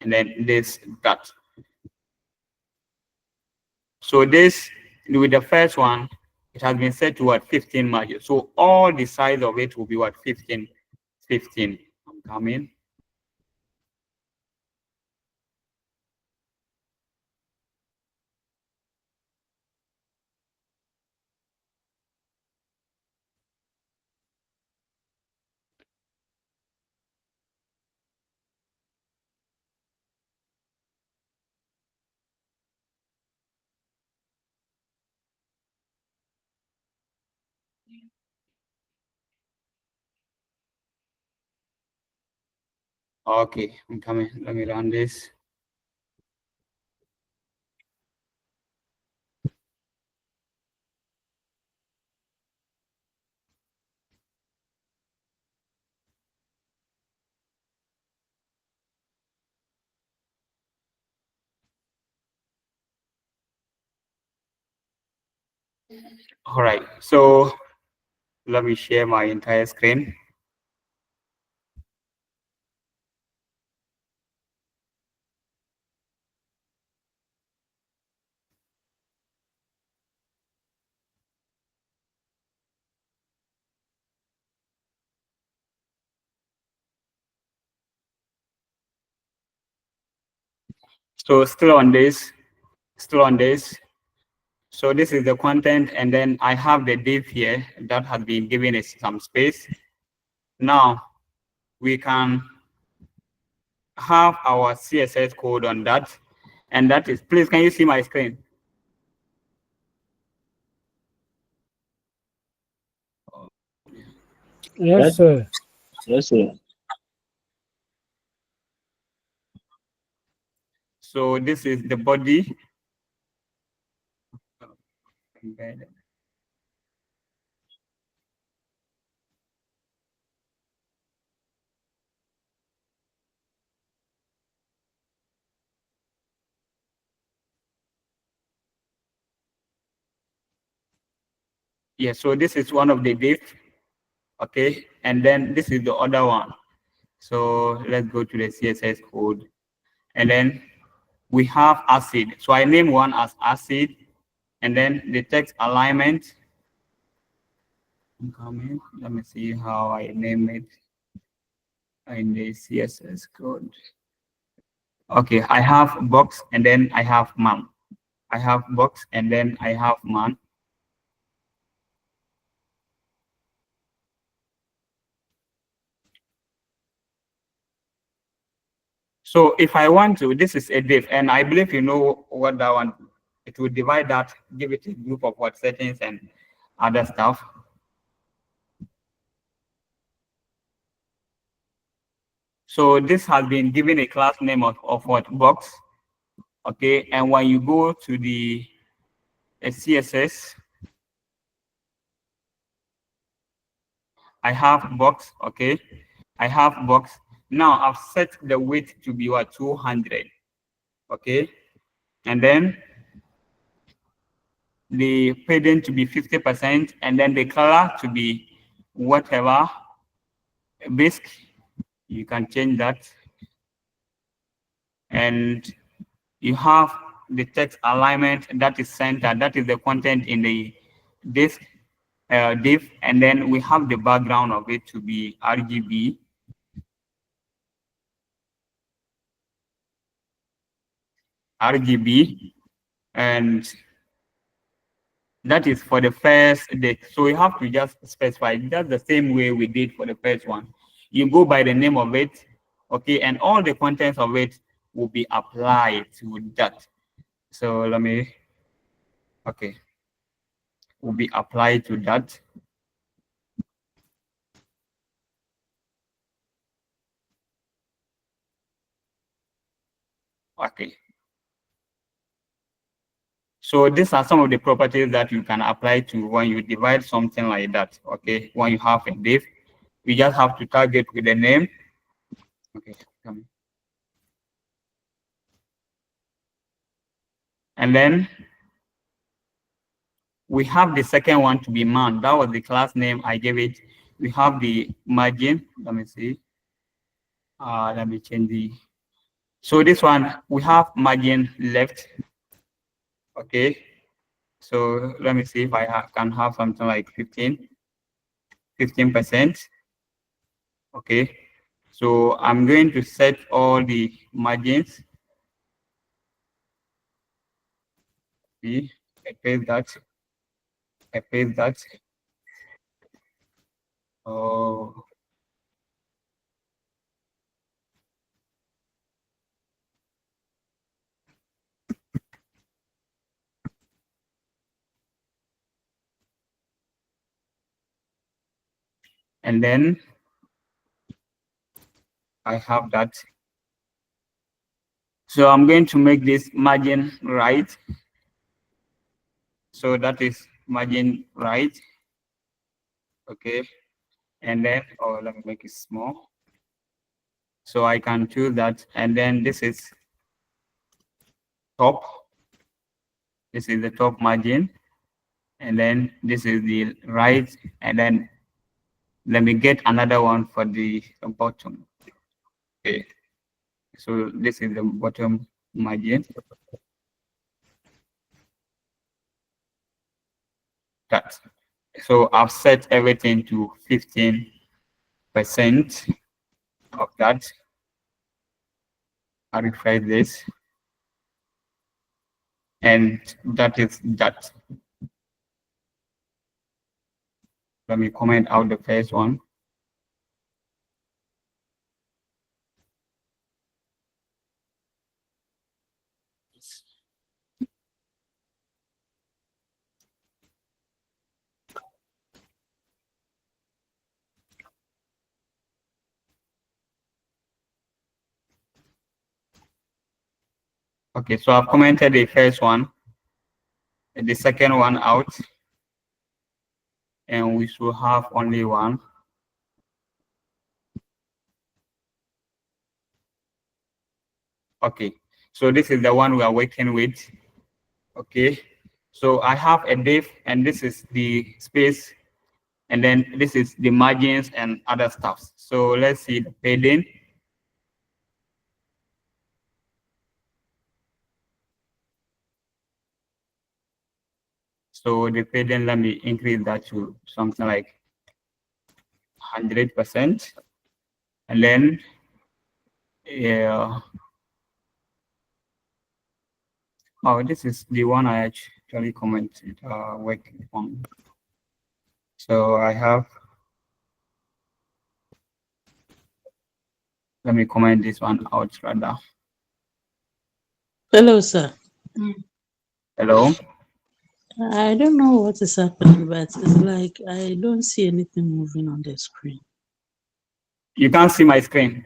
and then this, that. So this, with the first one, it has been set to what 15 margin. So all the size of it will be what 15. I'm coming. Okay, I'm coming. Let me run this. All right, so let me share my entire screen. So still on this. So this is the content, and then I have the div here that has been given us some space. Now we can have our CSS code on that, and that is, please, can you see my screen? Yes, sir. Yes, sir. So this is the body. Yeah, so this is one of the div. Okay, and then this is the other one. So let's go to the CSS code, and then we have acid. So I name one as acid, and then the text alignment. Incoming. Let me see how I name it in the CSS code. Okay, I have box and then I have man. I have box and then I have man. So if I want to, this is a div, and I believe you know what that one. It will divide that, give it a group of what settings and other stuff. So this has been given a class name of what box. Okay, and when you go to the CSS, I have box. Okay, I have box. Now I've set the weight to be what 200. Okay, and then the padding to be 50%, and then the color to be whatever. Basic, you can change that, and you have the text alignment that is centered. That is the content in the disk div, and then we have the background of it to be RGB. RGB, and that is for the first date. So we have to just specify that's the same way we did for the first one. You go by the name of it, okay, and all the contents of it will be applied to that. So let me, okay, will be applied to that. Okay. So these are some of the properties that you can apply to when you divide something like that. Okay, when you have a div, you just have to tag it with the name. Okay, come. And then we have the second one to be man. That was the class name I gave it. We have the margin. Let me see. Let me change the. So this one we have margin left. Okay. So let me see if I can have something like 15%. Okay. So I'm going to set all the margins. See, I paste that. I paste that. Oh, and then I have that. So I'm going to make this margin right. So that is margin right. Okay. And then, oh, let me make it small. So I can choose that. And then this is top. This is the top margin. And then this is the right. And then let me get another one for the bottom. Okay. So this is the bottom margin. That. So I've set everything to 15% of that. I refresh this. And that is that. Let me comment out the first one. Okay, so I've commented the first one, the second one out, and we should have only one. Okay, so this is the one we are working with. Okay, So I have a div, and this is the space, and then this is the margins and other stuff. So let's see the padding. So the padding, let me increase that to something like 100%, and then yeah. Oh, this is the one I actually commented working on. So I have, let me comment this one out rather. Hello, sir. Hello. I don't know what is happening, but it's like I don't see anything moving on the screen. You can't see my screen.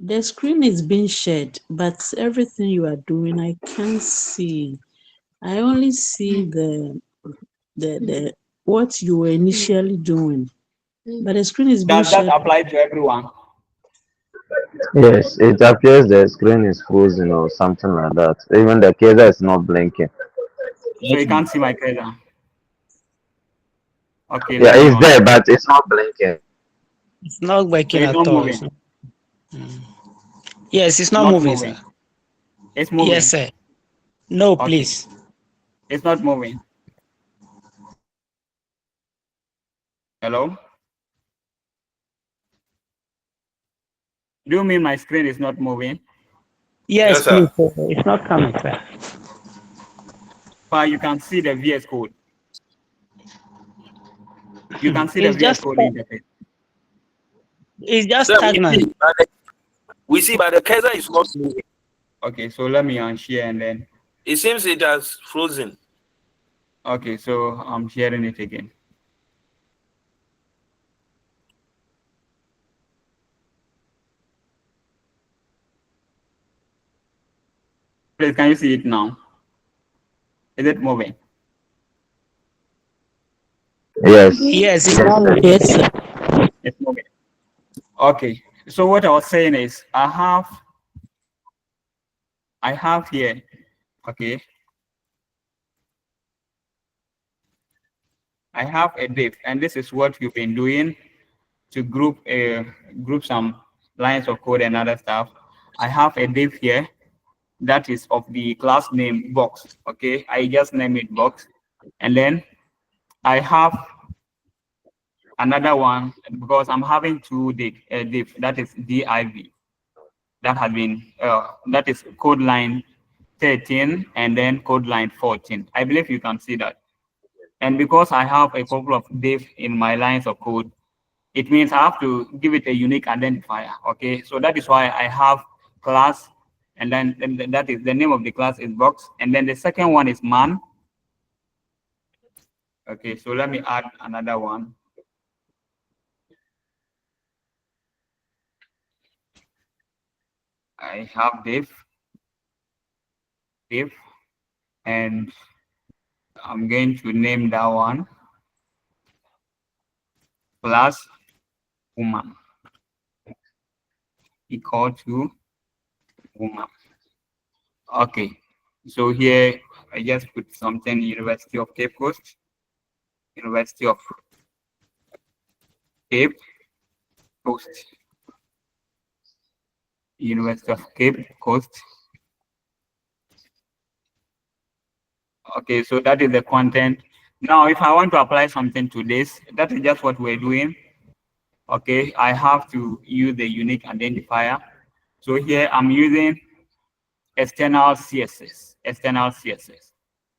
The screen is being shared, but everything you are doing, I can't see. I only see the what you were initially doing, but the screen is being Does that shared. apply to everyone? Yes, it appears the screen is frozen or something like that. Even the cursor is not blinking. So you can't see my cursor. Okay, Yeah, let me it's on. there, but it's not blinking. It's not So working it's at not all. moving. Yes, it's not Not moving, sir. moving. It's moving. Yes, sir. No, Okay. please. It's not moving. Hello? Do you mean my screen is not moving? Yes, Yes, sir. please, sir. It's not coming, sir. But you can see the VS Code. You can see the It's VS just Code interface. it's just Sir, stagnant. we see, but the cursor is not moving. Okay, so let me unshare and then. It seems it has frozen. Okay, so I'm sharing it again. Please, can you see it now? Is it moving? Yes. Yes, it's not moving. Yes, sir. It's moving. Okay, so what I was saying is I have here, okay, I have a div, and this is what you've been doing to group some lines of code and other stuff. I have a div here that is of the class name box. Okay, I just name it box, and then I have another one because I'm having two div that is div that has been that is code line 13 and then code line 14. I believe you can see that. And because I have a couple of div in my lines of code, it means I have to give it a unique identifier. Okay, so that is why I have class, and then that is the name of the class is box, and then the second one is man. Okay, so let me add another one. I have div, and I'm going to name that one class woman equal to woman. Okay, so here I just put something University of Cape Coast, University of Cape Coast, University of Cape Coast. Okay, so that is the content. Now, if I want to apply something to this, that is just what we're doing. Okay, I have to use the unique identifier. So here I'm using external CSS, external CSS.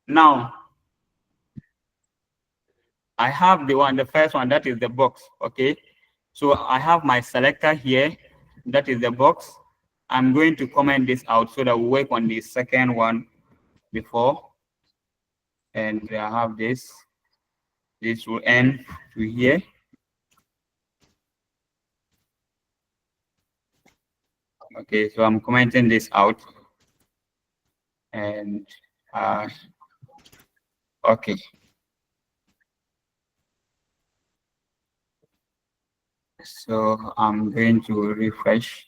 Now, I have the first one, that is the box, okay? So I have my selector here, that is the box. I'm going to comment this out so that we work on the second one before. And I have this will end to here. Okay, so I'm commenting this out. And okay. So I'm going to refresh.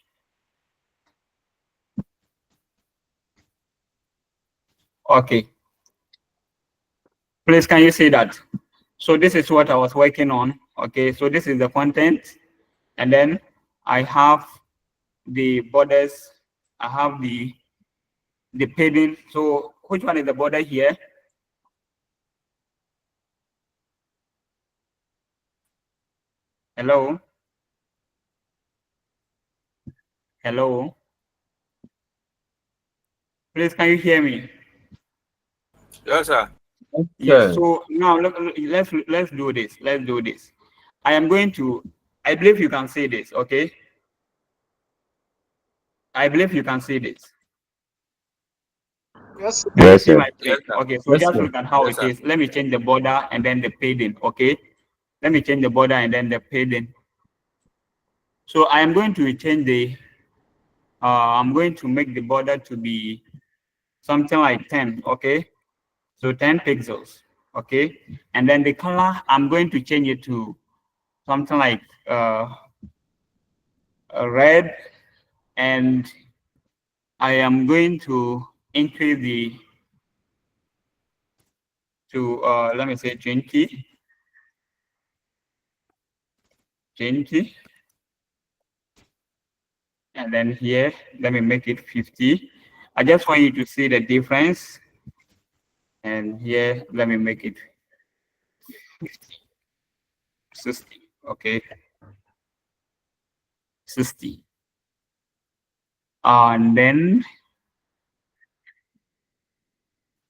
Okay. Please, can you see that? So this is what I was working on. Okay, so this is the content, and then I have the borders. I have the padding. So which one is the border here? Hello? Hello? Please, can you hear me? Yes, sir. Yes. So now let's do this. Let's do this. I am going to. I believe you can see this. Okay. I believe you can see this. Yes. Can you Yes, see sir. my screen? Yes, sir. Okay. So Yes, just sir. look at how Yes, it sir. is. Let me change the border and then the padding. Okay. Let me change the border and then the padding. So I am going to change the. I'm going to make the border to be something like 10. Okay. So 10 pixels. Okay. And then the color, I'm going to change it to something like red, and I am going to increase the to let me say 20, and then here let me make it 50. I just want you to see the difference, and here let me make it 50, 60. Okay, 60, and then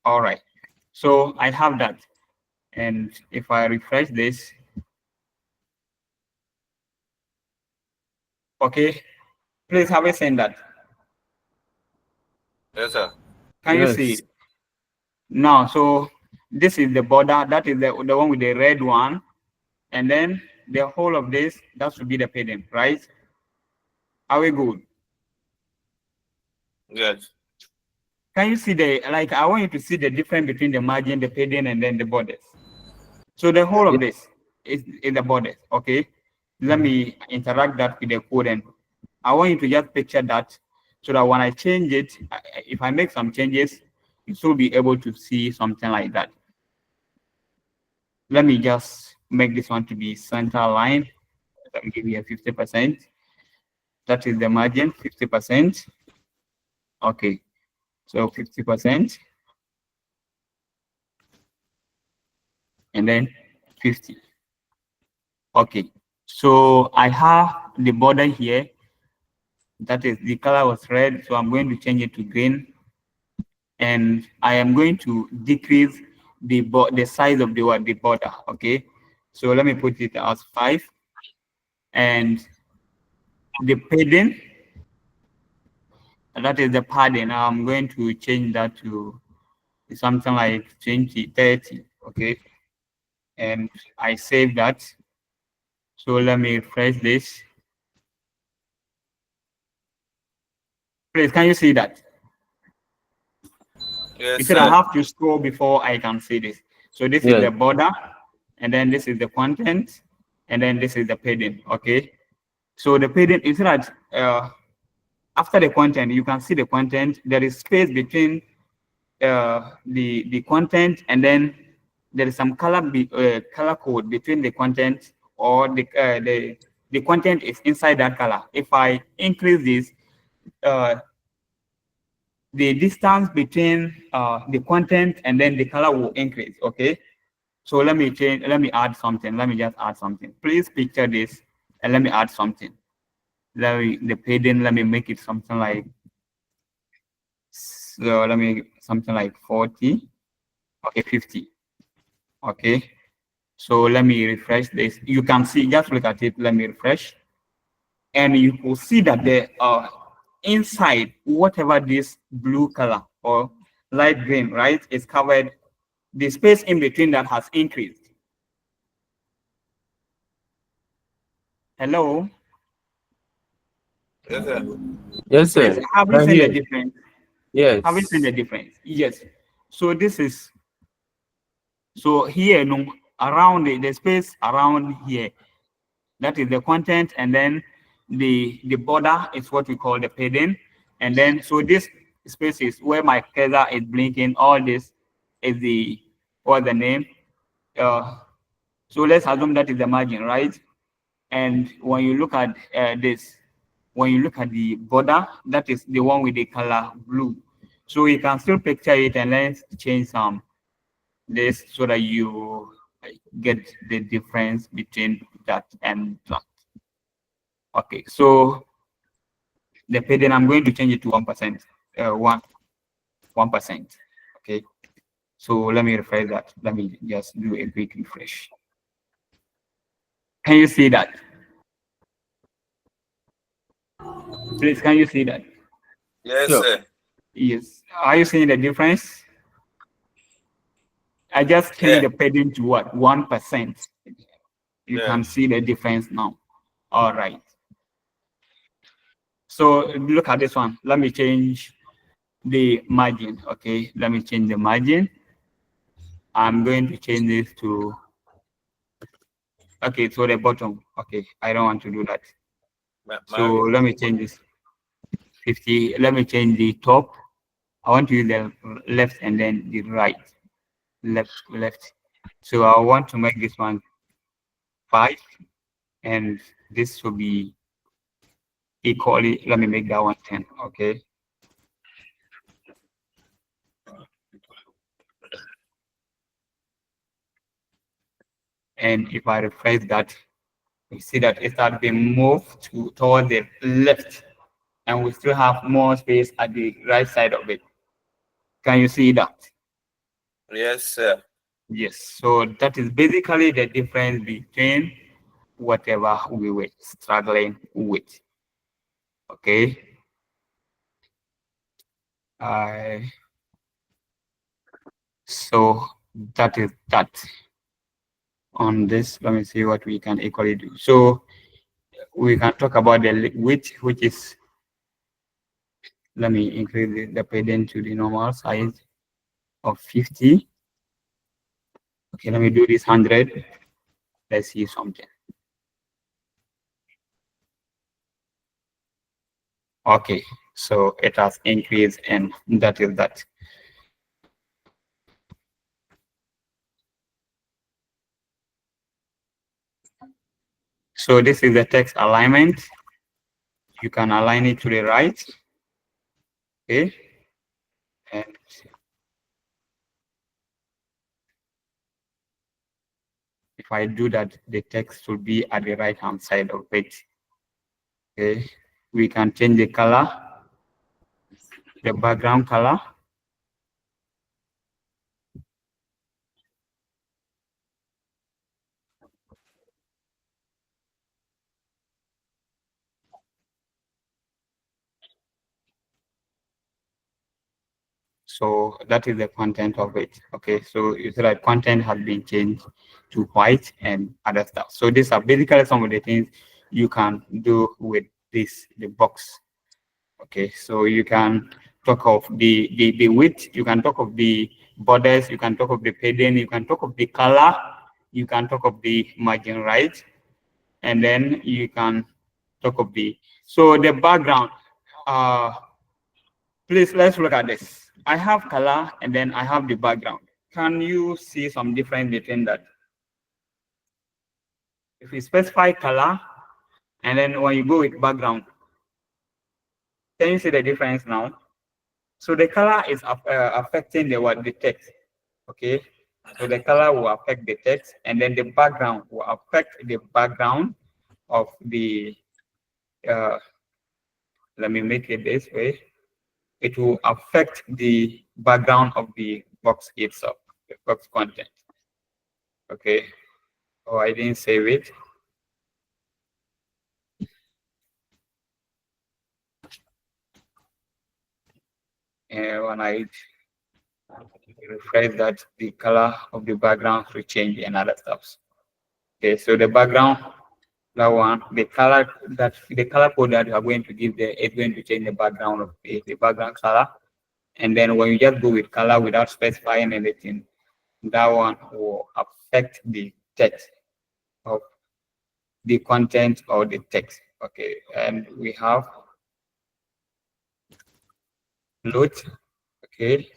all right. So I have that, and if I refresh this, okay, please have you seen that? Yes, sir. Can you see Yes. it? Now, so this is the border, that is the one with the red one, and then the whole of this, that should be the padding, right? Are we good? Yes. Can you see the, like, I want you to see the difference between the margin, the padding, and then the borders. So the whole of this is the borders, okay? Let me interact that with the code, and I want you to just picture that so that when I change it, if I make some changes, you should be able to see something like that. Let me just make this one to be center line. Let me give you a 50%. That is the margin, 50%. Okay, so 50%, and then 50. Okay, so I have the border here. That is, the color was red, so I'm going to change it to green, and I am going to decrease the size of the border. Okay, so let me put it as 5, and the padding, that is the padding. I'm going to change that to something like 20, 30. Okay, and I save that. So let me refresh this. Please, can you see that? Yes, You said I sir. have to scroll before I can see this. So this is Yes. the border, and then this is the content, and then this is the padding. Okay. So the padding is that after the content, you can see the content. There is space between the content, and then there is some color code between the content, or the content is inside that color. If I increase this, the distance between the content and then the color will increase. Okay, so let me add something. Let me just add something. Please picture this, and let me add something. The padding, let me make it something like, so let me something like 40. Okay, 50. Okay, so let me refresh this. You can see, just look at it. Let me refresh, and you will see that the inside, whatever this blue color or light green, right, is covered. The space in between that has increased. Hello. Yes, sir. Yes, Please, sir. have you I seen the hear. difference? Have you seen Yes. the difference? Yes. So this is, so here, no, around the space around here, that is the content, and then the border is what we call the padding, and then so this space is where my cursor is blinking. All this is the or the name. So let's assume that is the margin, right? And when you look at this, when you look at the border, that is the one with the color blue. So you can still picture it, and let's change some this so that you get the difference between that and that. Okay, so the padding, I'm going to change it to 1%, 1%. Okay, so let me refresh that. Let me just do a quick refresh. Can you see that? Please, can you see that? Yes, Sure. sir. Yes. Are you seeing the difference? I just changed the padding to what? 1%. You can see the difference now. All right. So look at this one. Let me change the margin. Okay, let me change the margin. I'm going to change this to, okay, so the bottom. Okay, I don't want to do that. So let me change this 50. Let me change the top. I want to use the left and then the right. Left. So I want to make this one 5, and this will be equally. Let me make that one 10. Okay. And if I refresh that, we see that it has been moved toward the left, and we still have more space at the right side of it. Can you see that? Yes, sir. Yes. So that is basically the difference between whatever we were struggling with. Okay. So that is that. On this, let me see what we can equally do. So we can talk about the width, which is, let me increase the padding to the normal size of 50. Okay, let me do this 100. Let's see something. Okay, so it has increased, and that is that. So this is the text alignment. You can align it to the right. Okay. And if I do that, the text will be at the right hand side of it. Okay. We can change the color, the background color. So that is the content of it. Okay, so it's like content has been changed to white and other stuff. So these are basically some of the things you can do with this, the box. Okay, so you can talk of the width, you can talk of the borders, you can talk of the padding, you can talk of the color, you can talk of the margin, right? And then you can talk of the, so the background, please, let's look at this. I have color and then I have the background. Can you see some difference between that? If you specify color and then when you go with background, can you see the difference now? So the color is affecting the text. Okay, so the color will affect the text, and then the background will affect the background of the. Let me make it this way. It will affect the background of the box itself, the box content. Okay. Oh, I didn't save it. And when I refresh that, the color of the background will change and other stuff. Okay, so the background, that one, the color code that you are going to give there is going to change the background of the background color. And then when you just go with color without specifying anything, that one will affect the text of the content or the text. Okay, and we have float. Okay,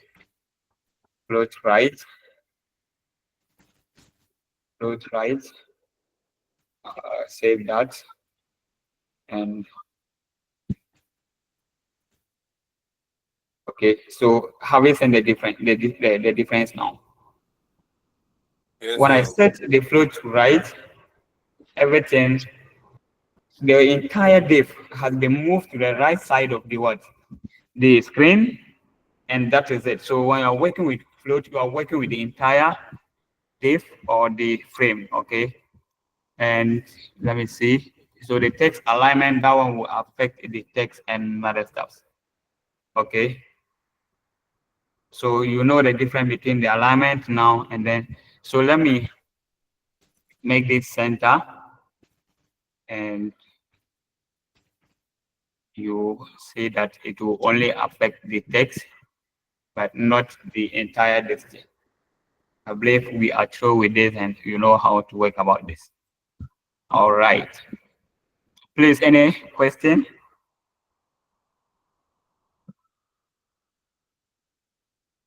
float right. float right. Save that, and okay. So have we seen the difference? The difference now. Yes, When I sir. set the float to right, everything, the entire diff has been moved to the right side of the what? The screen, and that is it. So when you're working with float, you are working with the entire diff or the frame, okay? And let me see. So the text alignment, that one will affect the text and other stuff, okay? So you know the difference between the alignment now and then. So let me make this center, and you see that it will only affect the text, but not the entire distance. I believe we are through with this and you know how to work about this. All right. Please, any question?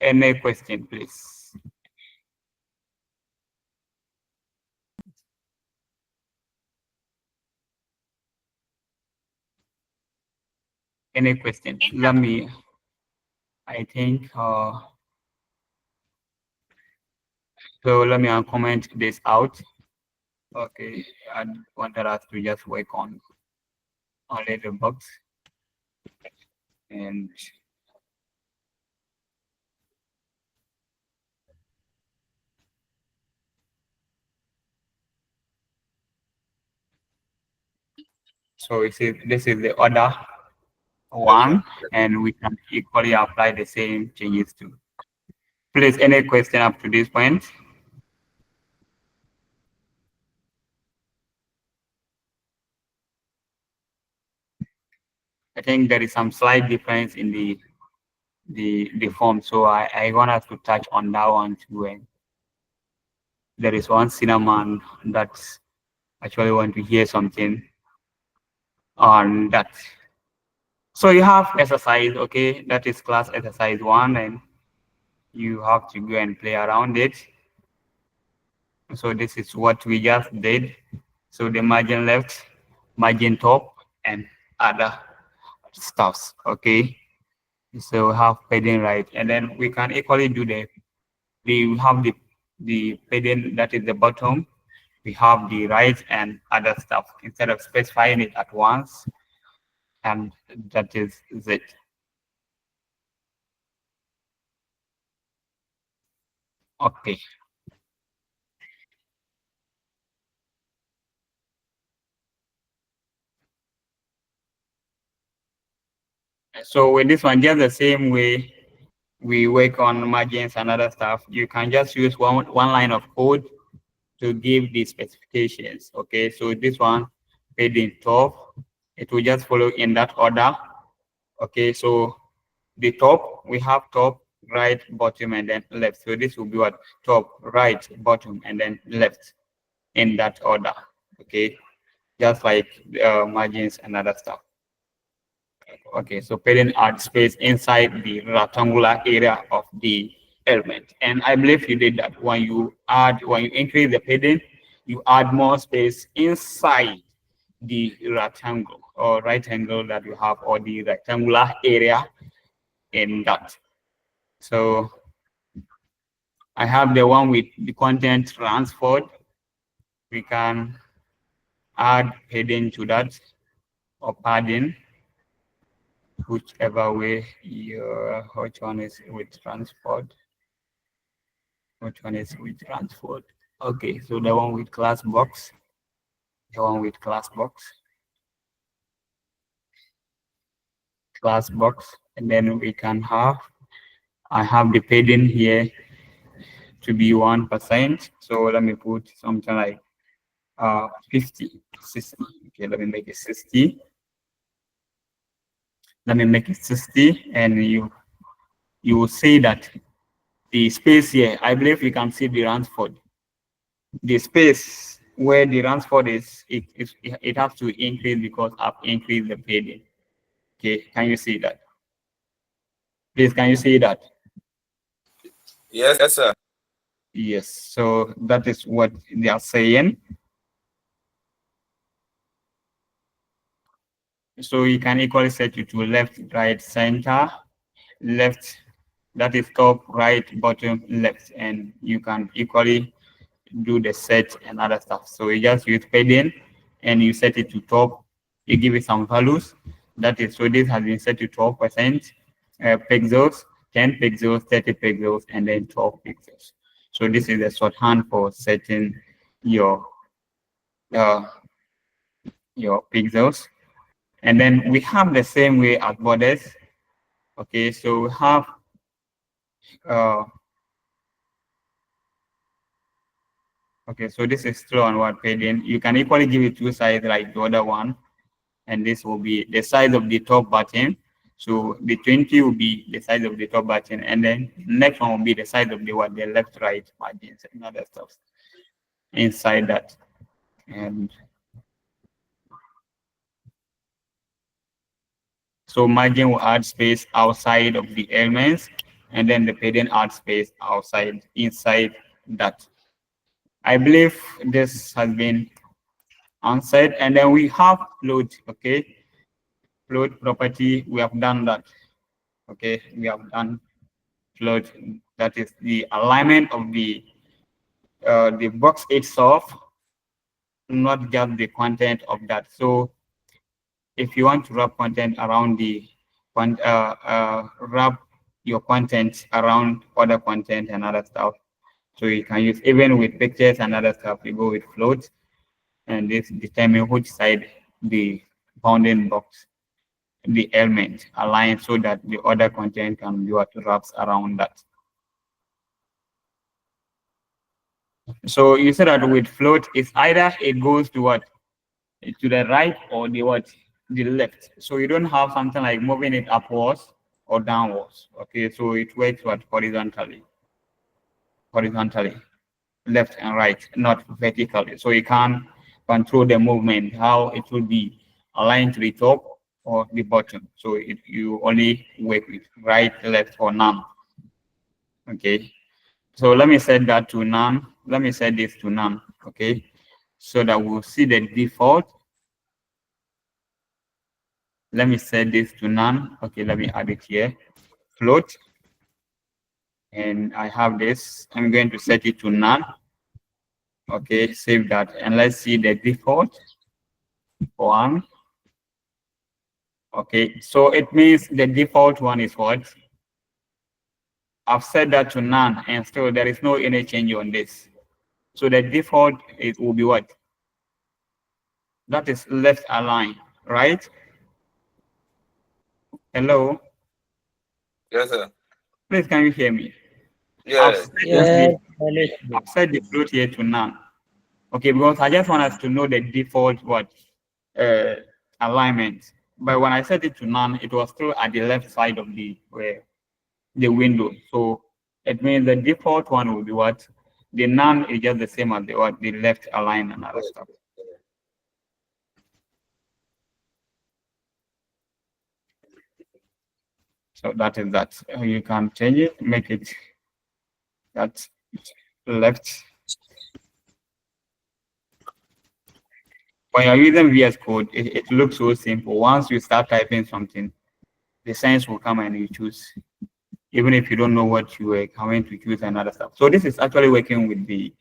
Any question, please? Any question? Let me, I think, so let me comment this out. Okay, I wanted us to just work on only the box. And so you see, this is the other one, and we can equally apply the same changes to. Please, any question up to this point? I think there is some slight difference in the form, so I want us to touch on that one too. And there is one cinnamon that's actually want to hear something on that. So you have exercise, okay, that is class exercise 1, and you have to go and play around it. So this is what we just did. So the margin left, margin top, and other stuffs, okay. So we have padding right, and then we can equally do we have the padding that is the bottom, we have the right and other stuff instead of specifying it at once, and that is it. Okay. So with this one, just the same way we work on margins and other stuff, you can just use one line of code to give the specifications. Okay, so this one padding top, it will just follow in that order. Okay, so the top, we have top, right, bottom, and then left. So this will be what? Top, right, bottom, and then left in that order. Okay, just like margins and other stuff. Okay, so padding add space inside the rectangular area of the element. And I believe you did that. When you increase the padding, you add more space inside the rectangle or right angle that you have, or the rectangular area in that. So I have the one with the content transferred. We can add padding to that, or padding, whichever way which one is with transport. Which one is with transport? Okay, so the one with class box, and then we can have, I have the padding here to be 1%. So let me put something like 50, 60. Okay, let me make it 60. Let me make it 60, and you will see that the space here, I believe you can see the Ransford. The space where the Ransford is, it has to increase because I've increased the padding. Okay, can you see that? Please, can you see that? Yes, sir. Yes, so that is what they are saying. So you can equally set it to left, right, center, left, that is top, right, bottom, left, and you can equally do the set and other stuff. So you just use padding and you set it to top, you give it some values. That is, so this has been set to 12%, pixels, 10 pixels, 30 pixels, and then 12 pixels. So this is the shorthand for setting your uh, pixels. And then we have the same way as borders. Okay, so we have okay, so this is still on what padding. You can equally give it two sides like the other one, and this will be the size of the top button. So the 20 will be the size of the top button, and then next one will be the size of the what, the left, right margins and other stuff inside that. And so margin will add space outside of the elements, and then the padding adds space inside that. I believe this has been answered. And then we have float. Okay, float property, we have done that. Okay, we have done float. That is the alignment of the box itself, not just the content of that. So if you want to wrap content around the wrap your content around other content and other stuff, so you can use, even with pictures and other stuff, you go with float, and this determine which side the bounding box, the element align, so that the other content can be what wraps around that. So you said that with float, it's either it goes to what, to the right, or the what, the left. So you don't have something like moving it upwards or downwards. Okay, so it works what, horizontally, left and right, not vertically. So you can control the movement, how it will be aligned to the top or the bottom. So you only work with right, left, or none. Okay, so let me set that to none. Let me set this to none. Okay, so that we'll see the default. Let me set this to none. Okay, let me add it here. Float. And I have this. I'm going to set it to none. Okay, save that. And let's see the default. 1. Okay, so it means the default one is what? I've set that to none, and still there is no any change on this. So the default it will be what? That is left align, right? Hello? Yes, sir. Please, can you hear me? Yes. Yes, I've set the float here to none. Okay, because I just want us to know the default what alignment. But when I set it to none, it was still at the left side of the window. So it means the default one will be what? The none is just the same as the left align and other stuff. So that is that. You can change it, make it that left. When you're using VS Code, it looks so simple. Once you start typing something, the sense will come and you choose, even if you don't know what you are going to choose and other stuff. So this is actually working with the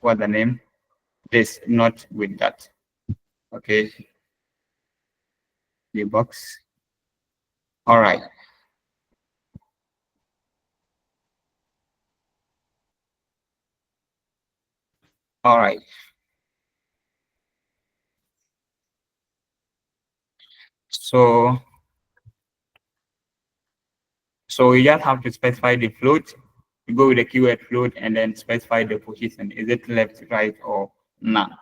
what's the name? This, not with that. Okay. The box. All right. All right. So you just have to specify the float. You go with the keyword float and then specify the position. Is it left, right, or none?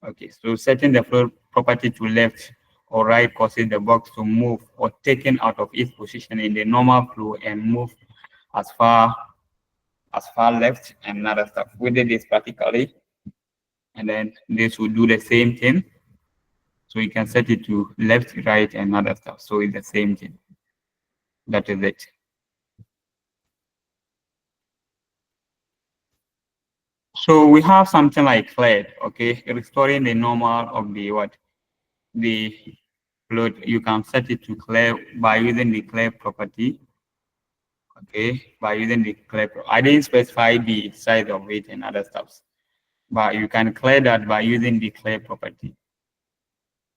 Okay, so setting the float property to left or right causes the box to move or taken out of its position in the normal flow and move as far left and other stuff. We did this practically, and then this will do the same thing. So you can set it to left, right, and other stuff. So it's the same thing. That is it. So we have something like clear, okay, restoring the normal of the what? The fluid. You can set it to clear by using the clear property, okay, by using the clear. I didn't specify the size of it and other stuffs, but you can clear that by using the clear property.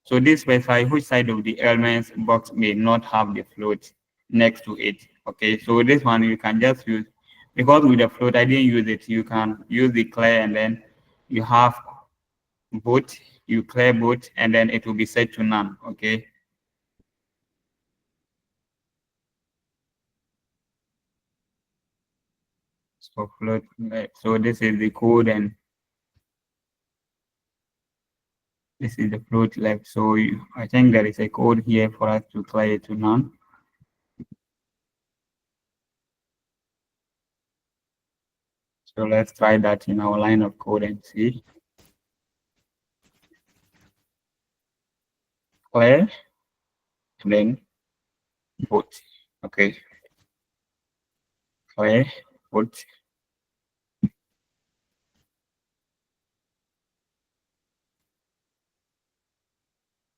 So this specifies which side of the elements box may not have the float next to it. Okay, so this one you can just use, because with the float I didn't use it. You can use the clear and then you have both, you clear both, and then it will be set to none. Okay. So float, so this is the code and this is the float left. So I think there is a code here for us to clear it to none. So let's try that in our line of code and see. Clear, and then both. Okay. Clear, both.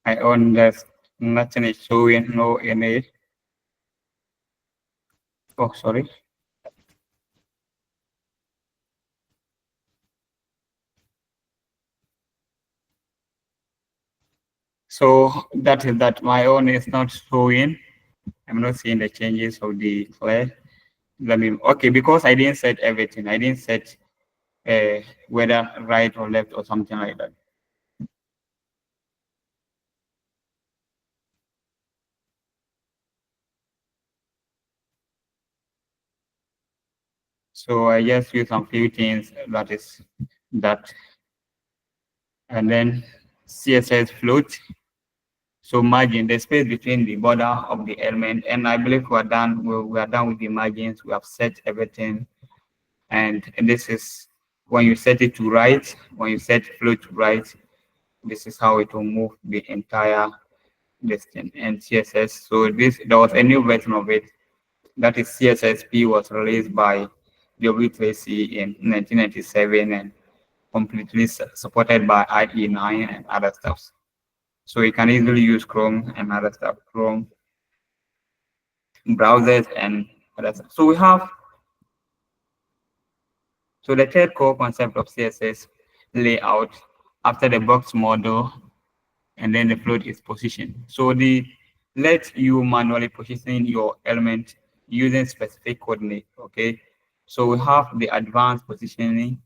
I own this, nothing is showing, no any. Oh, sorry. So that is that my own is not showing. I'm not seeing the changes of the clear. Let me, okay, because I didn't set everything. I didn't set whether right or left or something like that. So I just use some few things, that is that, and then CSS float. So margin, the space between the border of the element, and I believe we are done. We are done with the margins. We have set everything, and this is when you set it to right. When you set float to right, this is how it will move the entire distance and CSS. So this, there was a new version of it. That is CSSP, was released by W3C in 1997 and completely supported by IE9 and other stuff. So you can easily use Chrome and other stuff, Chrome browsers and other stuff. So we have, so the third core concept of CSS layout after the box model, and then the float is positioned. So the let you manually position your element using specific coordinate. Okay. So we have the advanced positioning.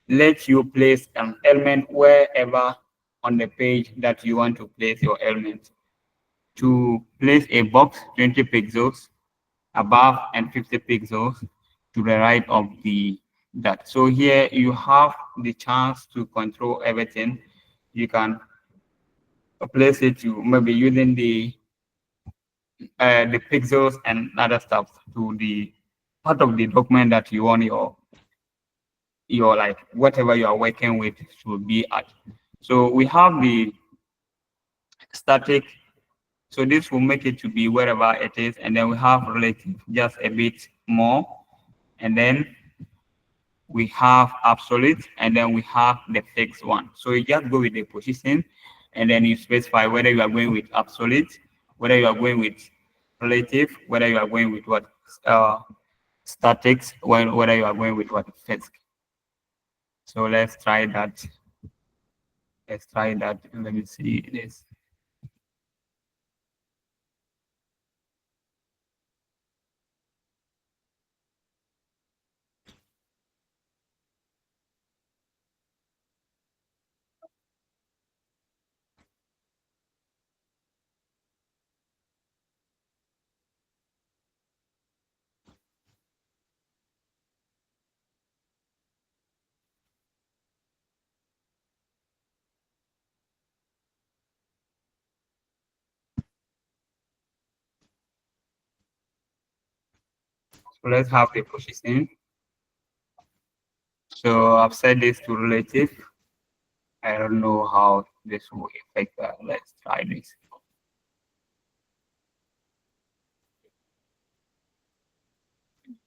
Let you place an element wherever on the page that you want to place your element. To place a box 20 pixels above and 50 pixels to the right of the that. So here you have the chance to control everything. You can place it to maybe using the pixels and other stuff to the part of the document that you want your like whatever you are working with should be at. So we have the static. So this will make it to be wherever it is, and then we have relative just a bit more, and then we have absolute, and then we have the fixed one. So you just go with the position, and then you specify whether you are going with absolute, whether you are going with relative, whether you are going with what statics, whether you are going with what fixed. So let's try that. Let's try that. Let me see this. So let's have the position. So I've set this to relative. I don't know how this will affect that. Let's try this.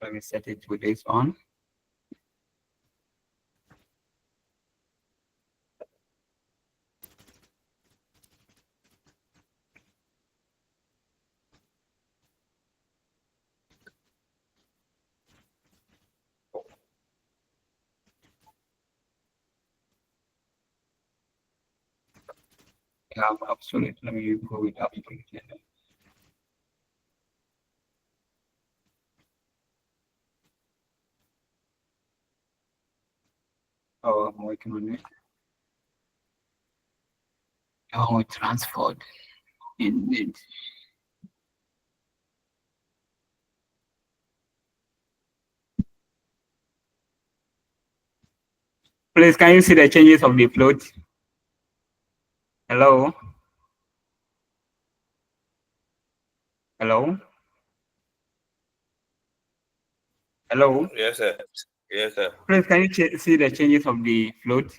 Let me set it to this on. We have absolute. Let me go with absolute. Oh, I'm working on it. Oh, transferred. Indeed. Please, can you see the changes of the float? Hello? Hello? Hello? Yes, sir. Yes, sir. Please, can you see the changes of the float?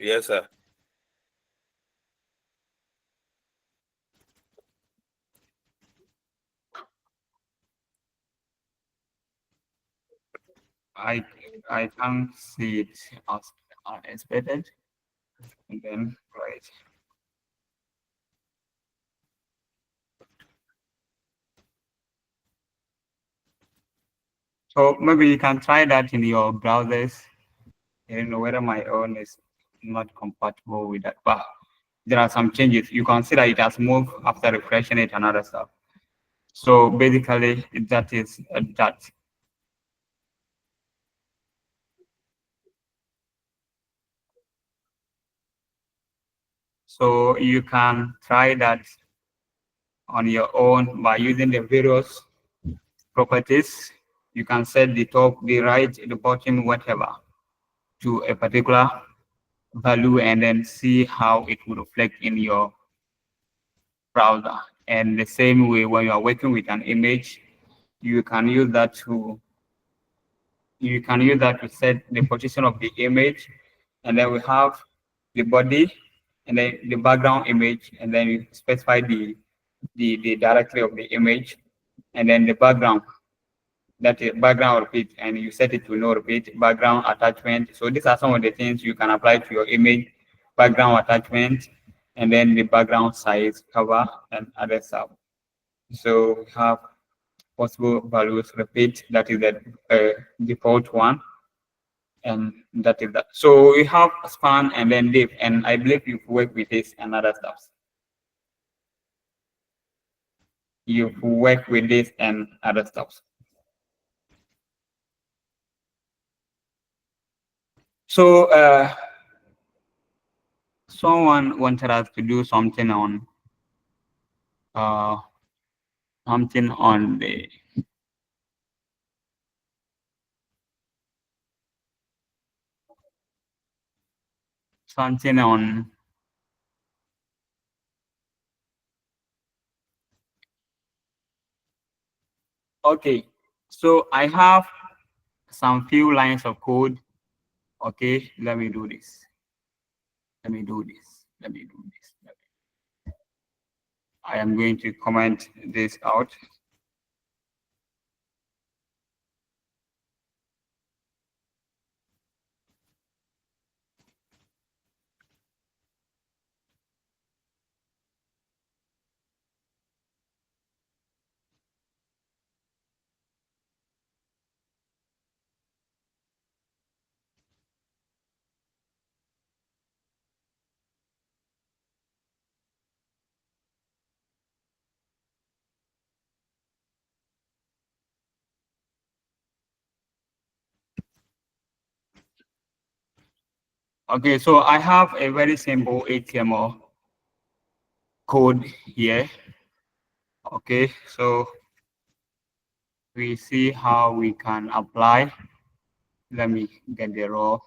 Yes, sir. I can't see it as expected. And then right. So maybe you can try that in your browsers. I don't know whether my own is not compatible with that, but there are some changes. You can see that it has moved after refreshing it and other stuff. So basically, that is that. So you can try that on your own by using the various properties. You can set the top, the right, the bottom, whatever, to a particular value, and then see how it will reflect in your browser. And the same way, when you are working with an image, you can use that to set the position of the image, and then we have the body, and then the background image, and then you specify the directory of the image, and then the background, that is background repeat, and you set it to no repeat, background attachment. So these are some of the things you can apply to your image: background attachment, and then the background size, cover, and other stuff. So we have possible values repeat, that is the default one, and that is that. So we have span and then div, and I believe you've worked with this and other stuff. You've worked with this and other stuff. So someone wanted us to do something on the something on okay. So I have some few lines of code. Okay, let me do this. Let me do this. Let me do this. I am going to comment this out. Okay, so I have a very simple HTML code here. Okay, so we see how we can apply. Let me get the raw.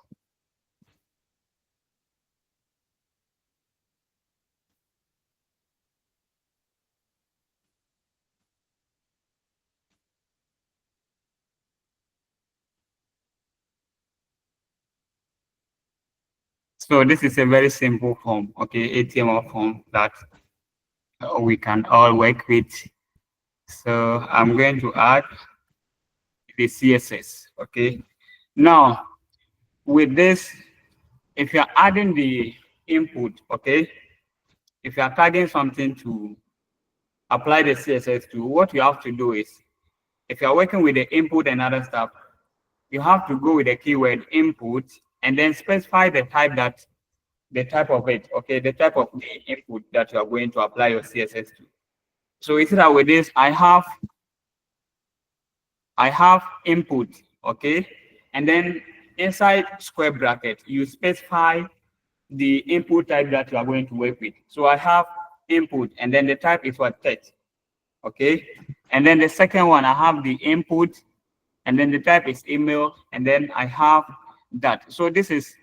So this is a very simple form, okay, HTML form that we can all work with. So I'm going to add the CSS, okay. Now, with this, if you're adding the input, okay, if you're tagging something to apply the CSS to, what you have to do is, if you're working with the input and other stuff, you have to go with the keyword input and then specify the type that the type of it, okay, the type of the input that you are going to apply your CSS to. So you see that with this, I have input, okay, and then inside square bracket, you specify the input type that you are going to work with. So I have input, and then the type is what, text, okay, and then the second one, I have the input, and then the type is email, and then I have that. So this is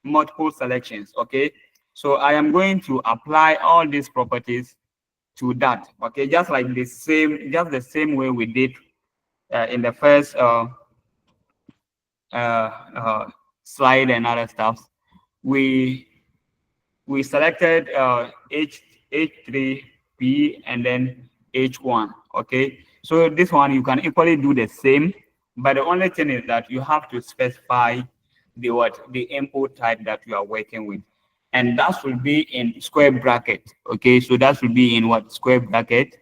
multiple selections, okay. So I am going to apply all these properties to that, okay, just the same way we did in the first slide and other stuff. We selected H3P and then H1, okay. So this one you can equally do the same, but the only thing is that you have to specify the input type that you are working with, and that should be in square bracket, okay. So that should be in what, square bracket.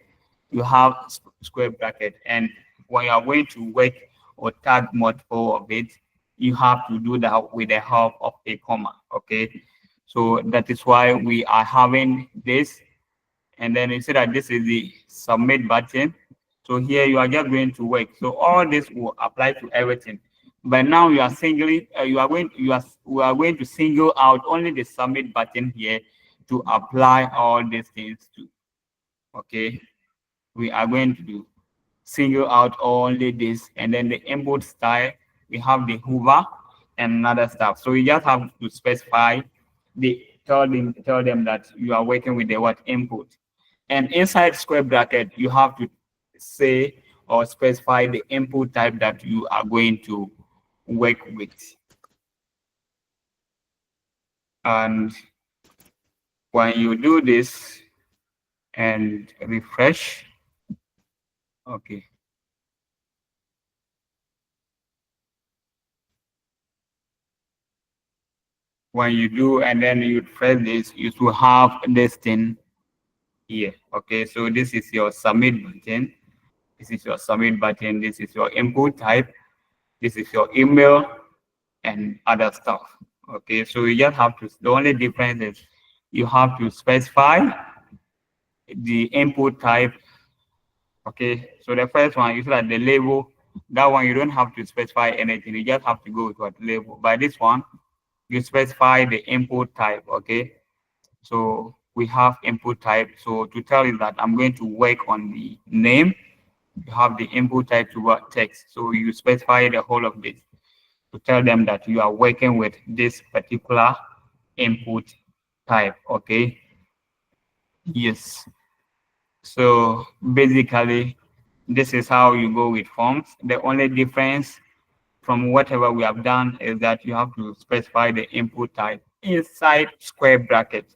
You have square bracket, and when you are going to work or tag multiple of it, you have to do that with the help of a comma, okay. So that is why we are having this, and then you see that this is the submit button. So here you are just going to work. So all this will apply to everything. But now you are we are going to single out only the submit button here to apply all these things to. Okay, we are going to single out only this, and then the input style, we have the hover and other stuff. So you just have to specify tell them that you are working with the what input, and inside square bracket you have to say or specify the input type that you are going to work with. And when you do this and refresh, okay, when you do and then you press this, you should have this thing here, okay. So this is your submit button, this is your submit button, this is your input type, this is your email and other stuff, okay. So you just have to, the only difference is you have to specify the input type, okay. So the first one, you see that the label, that one you don't have to specify anything, you just have to go with what label. By this one, you specify the input type, okay. So we have input type. So to tell you that I'm going to work on the name, you have the input type to what, text. So you specify the whole of this to tell them that you are working with this particular input type, okay. Yes. So basically, this is how you go with forms. The only difference from whatever we have done is that you have to specify the input type inside square bracket,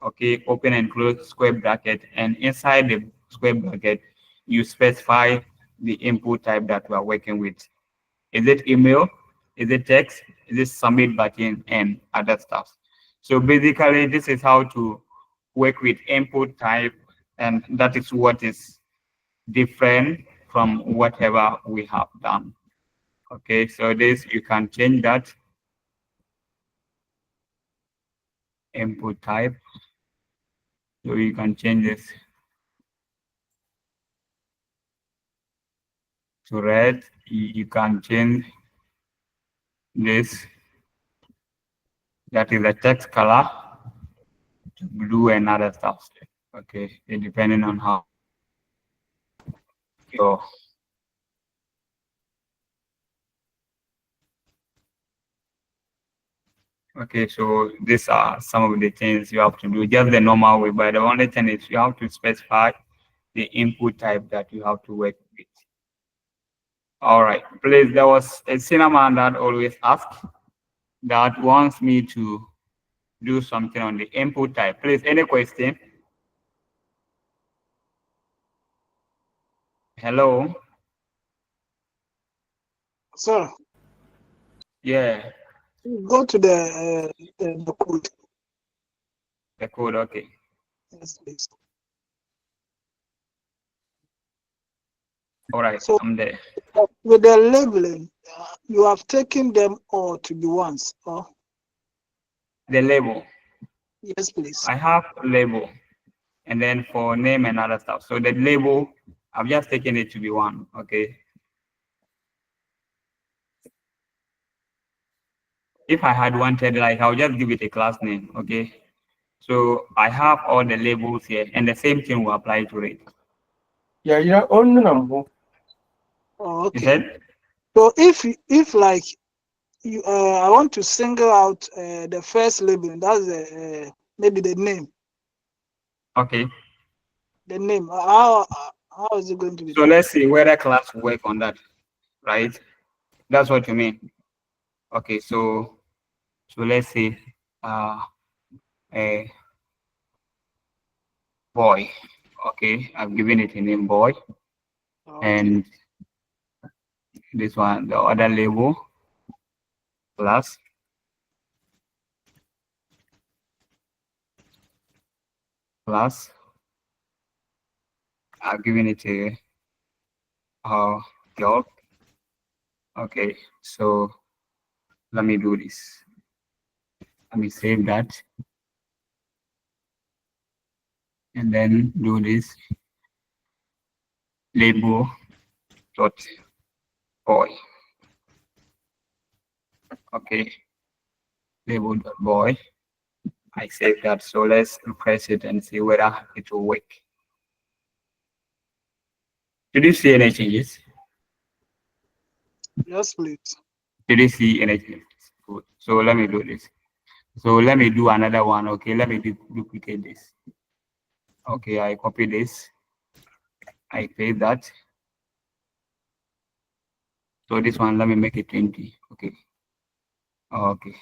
okay, open and close square bracket, and inside the square bracket you specify the input type that we are working with. Is it email, is it text, is it submit button, and other stuff. So basically this is how to work with input type, and that is what is different from whatever we have done. Okay, so this, you can change that input type. So you can change this to red. You can change this, that is the text color, to blue and other stuff. Okay, depending on how. So okay, so these are some of the things you have to do, just the normal way, but the only thing is you have to specify the input type that you have to work with. All right, please, there was a cinnamon that always asks, that wants me to do something on the input type. Please, any question? Hello? Sir, Yeah, go to the code. the code, okay. Yes, please. All right, So I'm there. with the labeling, you have taken them all to be ones. Oh, The label. Yes, please. I have label, and then for name and other stuff. So the label, I've just taken it to be 1. Okay. If I had wanted, like, I'll just give it a class name. Okay. So I have all the labels here, and the same thing will apply to it. Yeah, you're on number. Oh, You okay. said? So if like you, I want to single out the first label, that's maybe the name. Okay. The name. How is it going to be So done? let's see whether class will work on that, right? That's what you mean. Okay. So let's say a boy. Okay. I've given it a name boy, Okay. and this one, the other label, class. Class. I've given it a girl. Okay, so let me do this. Let me save that, and then do this label dot boy. Okay, label dot boy. I save that. So let's press it and see whether it will work. Did you see any changes? Yes, please. Did you see any changes? Good. So let me do this. So let me do another one. Okay, let me duplicate this. Okay, I copy this. I paste that. So this one, let me make it 20. Okay. Okay.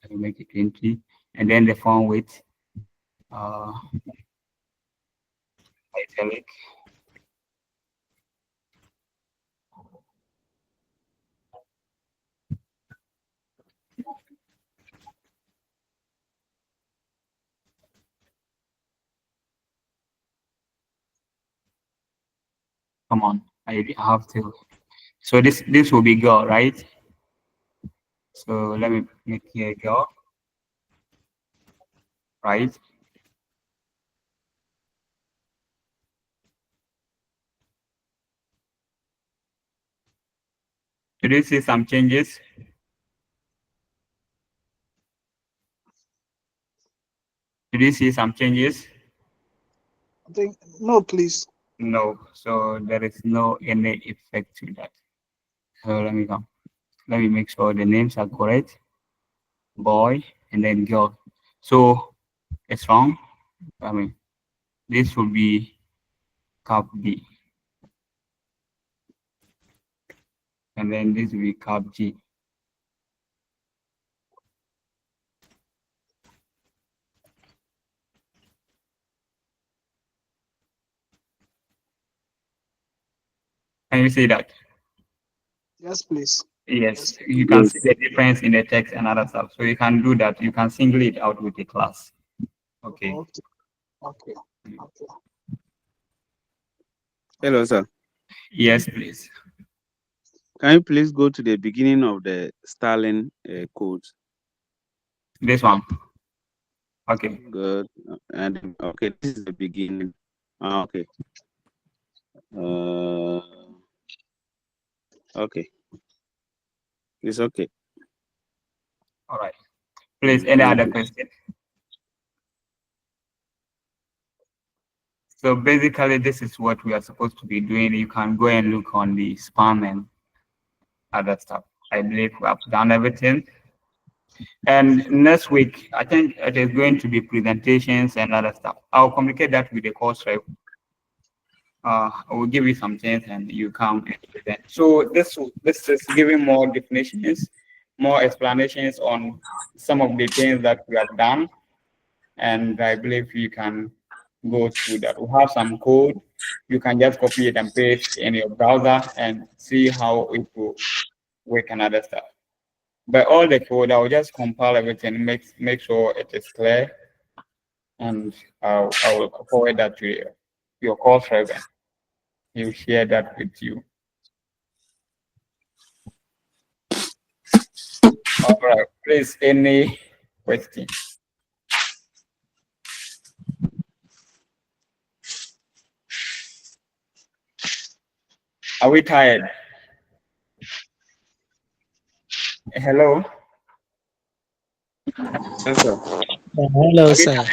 Let me make it 20. And then the font width, italic. Come on, I have to. So this will be girl, right? So let me make here girl, right? Did you see some changes? Did you see some changes? I think no, please. No. So there is no any effect to that. So let me come. Let me make sure the names are correct. Boy and then girl. So it's wrong. I mean, this will be cap B. And then this will be cap G. Can you see that? Yes, please. Yes, you can see the difference in the text and other stuff. So you can do that. You can single it out with the class. Okay. Okay. Okay. Okay. Hello, sir. Yes, please. Can you please go to the beginning of the Starling code? This one. Okay. Good. And okay, this is the beginning. Okay. Okay. It's okay. All right. Please, any other question? So basically, this is what we are supposed to be doing. You can go and look on the spam and other stuff. I believe we have done everything. And next week, I think it is going to be presentations and other stuff. I'll communicate that with the course rep. I will give you some things and you come and present. So this is giving more definitions, more explanations on some of the things that we have done. And I believe you can go through that. We have some code. You can just copy it and paste in your browser and see how it will work and other stuff. But all the code, I'll just compile everything, make sure it is clear, and I will forward that to your course rep. He'll share that with you. All right, please, any question? Are we tired? Hello? Yes, sir. Hello, Are we sir.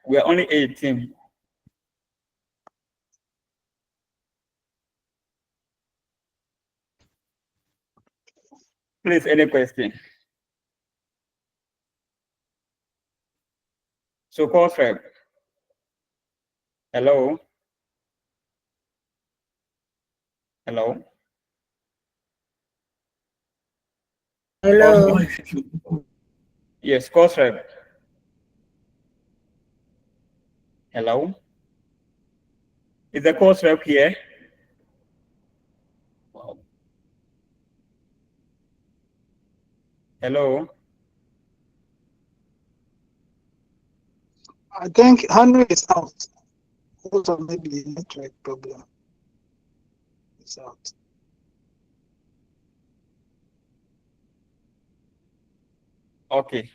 we're only 18. Please, any question? So, course rep. Hello? Hello? Hello. Yes, course rep. Hello? Is the course rep here? Wow. Hello? I think Henry is out. Also, maybe network problem. It's out. Okay.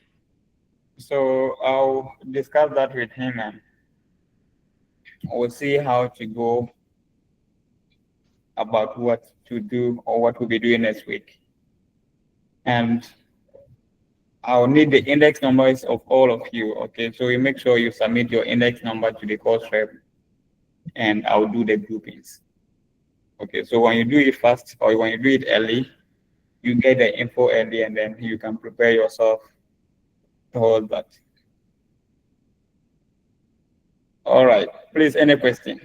So I'll discuss that with him and we'll see how to go about what to do or what we'll be doing next week. And I'll need the index numbers of all of you. Okay. So you make sure you submit your index number to the course rep and I'll do the groupings. Okay. So when you do it fast or when you do it early, you get the info early and then you can prepare yourself towards that. All right. Please, any question?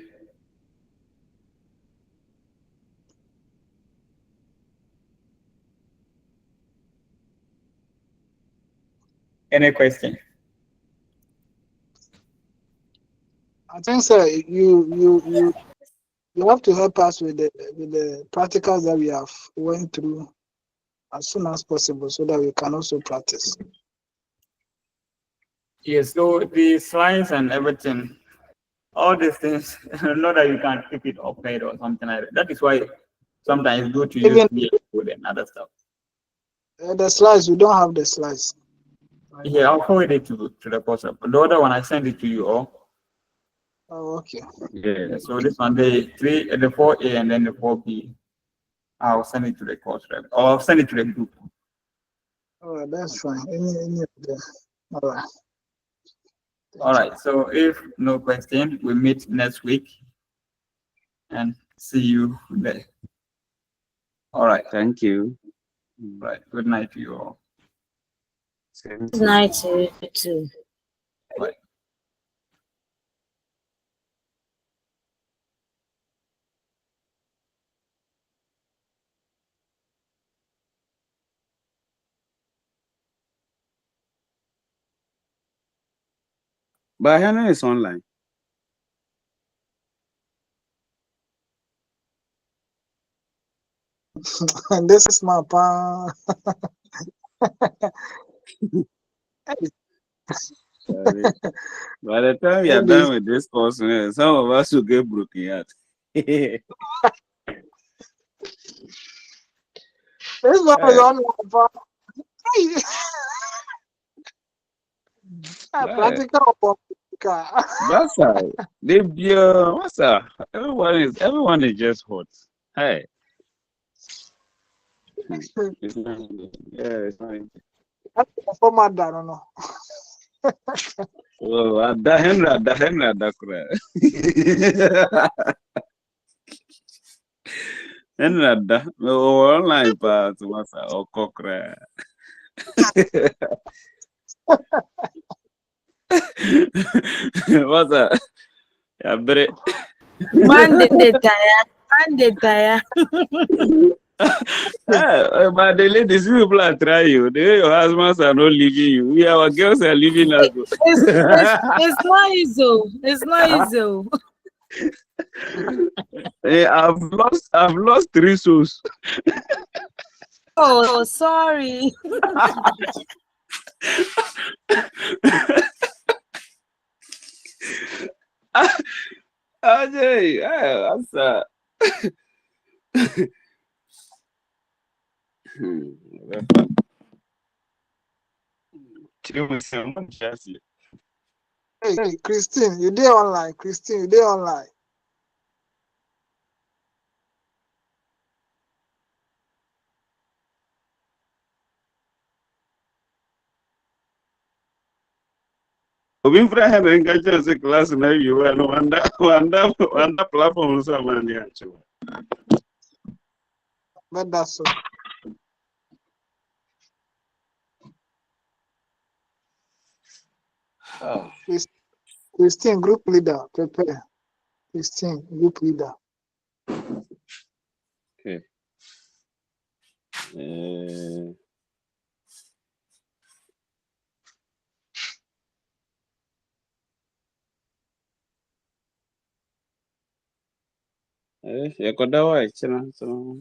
Any question? I think, sir, you have to help us with the practicals that we have went through as soon as possible so that we can also practice. Yes, so the slides and everything, all these things, not that you can keep it updated or something like that. That is why sometimes it's good to use Even code and other stuff. the slides, we don't have the slides. Yeah, I'll forward it to the post. The other one I send it to you all. Oh, okay. Yeah, so this one, the 4A and then the 4B, I'll send it to the course rep or I'll send it to the group. All right, that's fine. Any of them. All right. All right, so if no question, we meet next week and see you there. All right. Thank you. Right. Good night to you all. Good night to you too. Bye. But Henry is online. And this is my pa. By the time we are done with this course, some of us will get broken out. This one is on my pa. Practical or practical? That's how what's that? Everyone is just hot. Hey. It's not, yeah, it's not. That's the format that I don't know. Oh, Henry, Henry, online part, what's that? Oh, cockra. What's that? Yeah, but Monday tire. but the ladies, people are trying you. Your husbands are not leaving you. We, our girls are leaving us. It's not easy. It's not easy. Hey, I've lost 3 souls. Oh, sorry. Ajay, that's Hey, Christine, you there online? Christine, you there online? Obin fra have engaged as a class now you and wonder platform someone actually. But that's so. Oh. Christine, group leader, prepare. Christine, group leader. Okay. Yeah, got that way. So,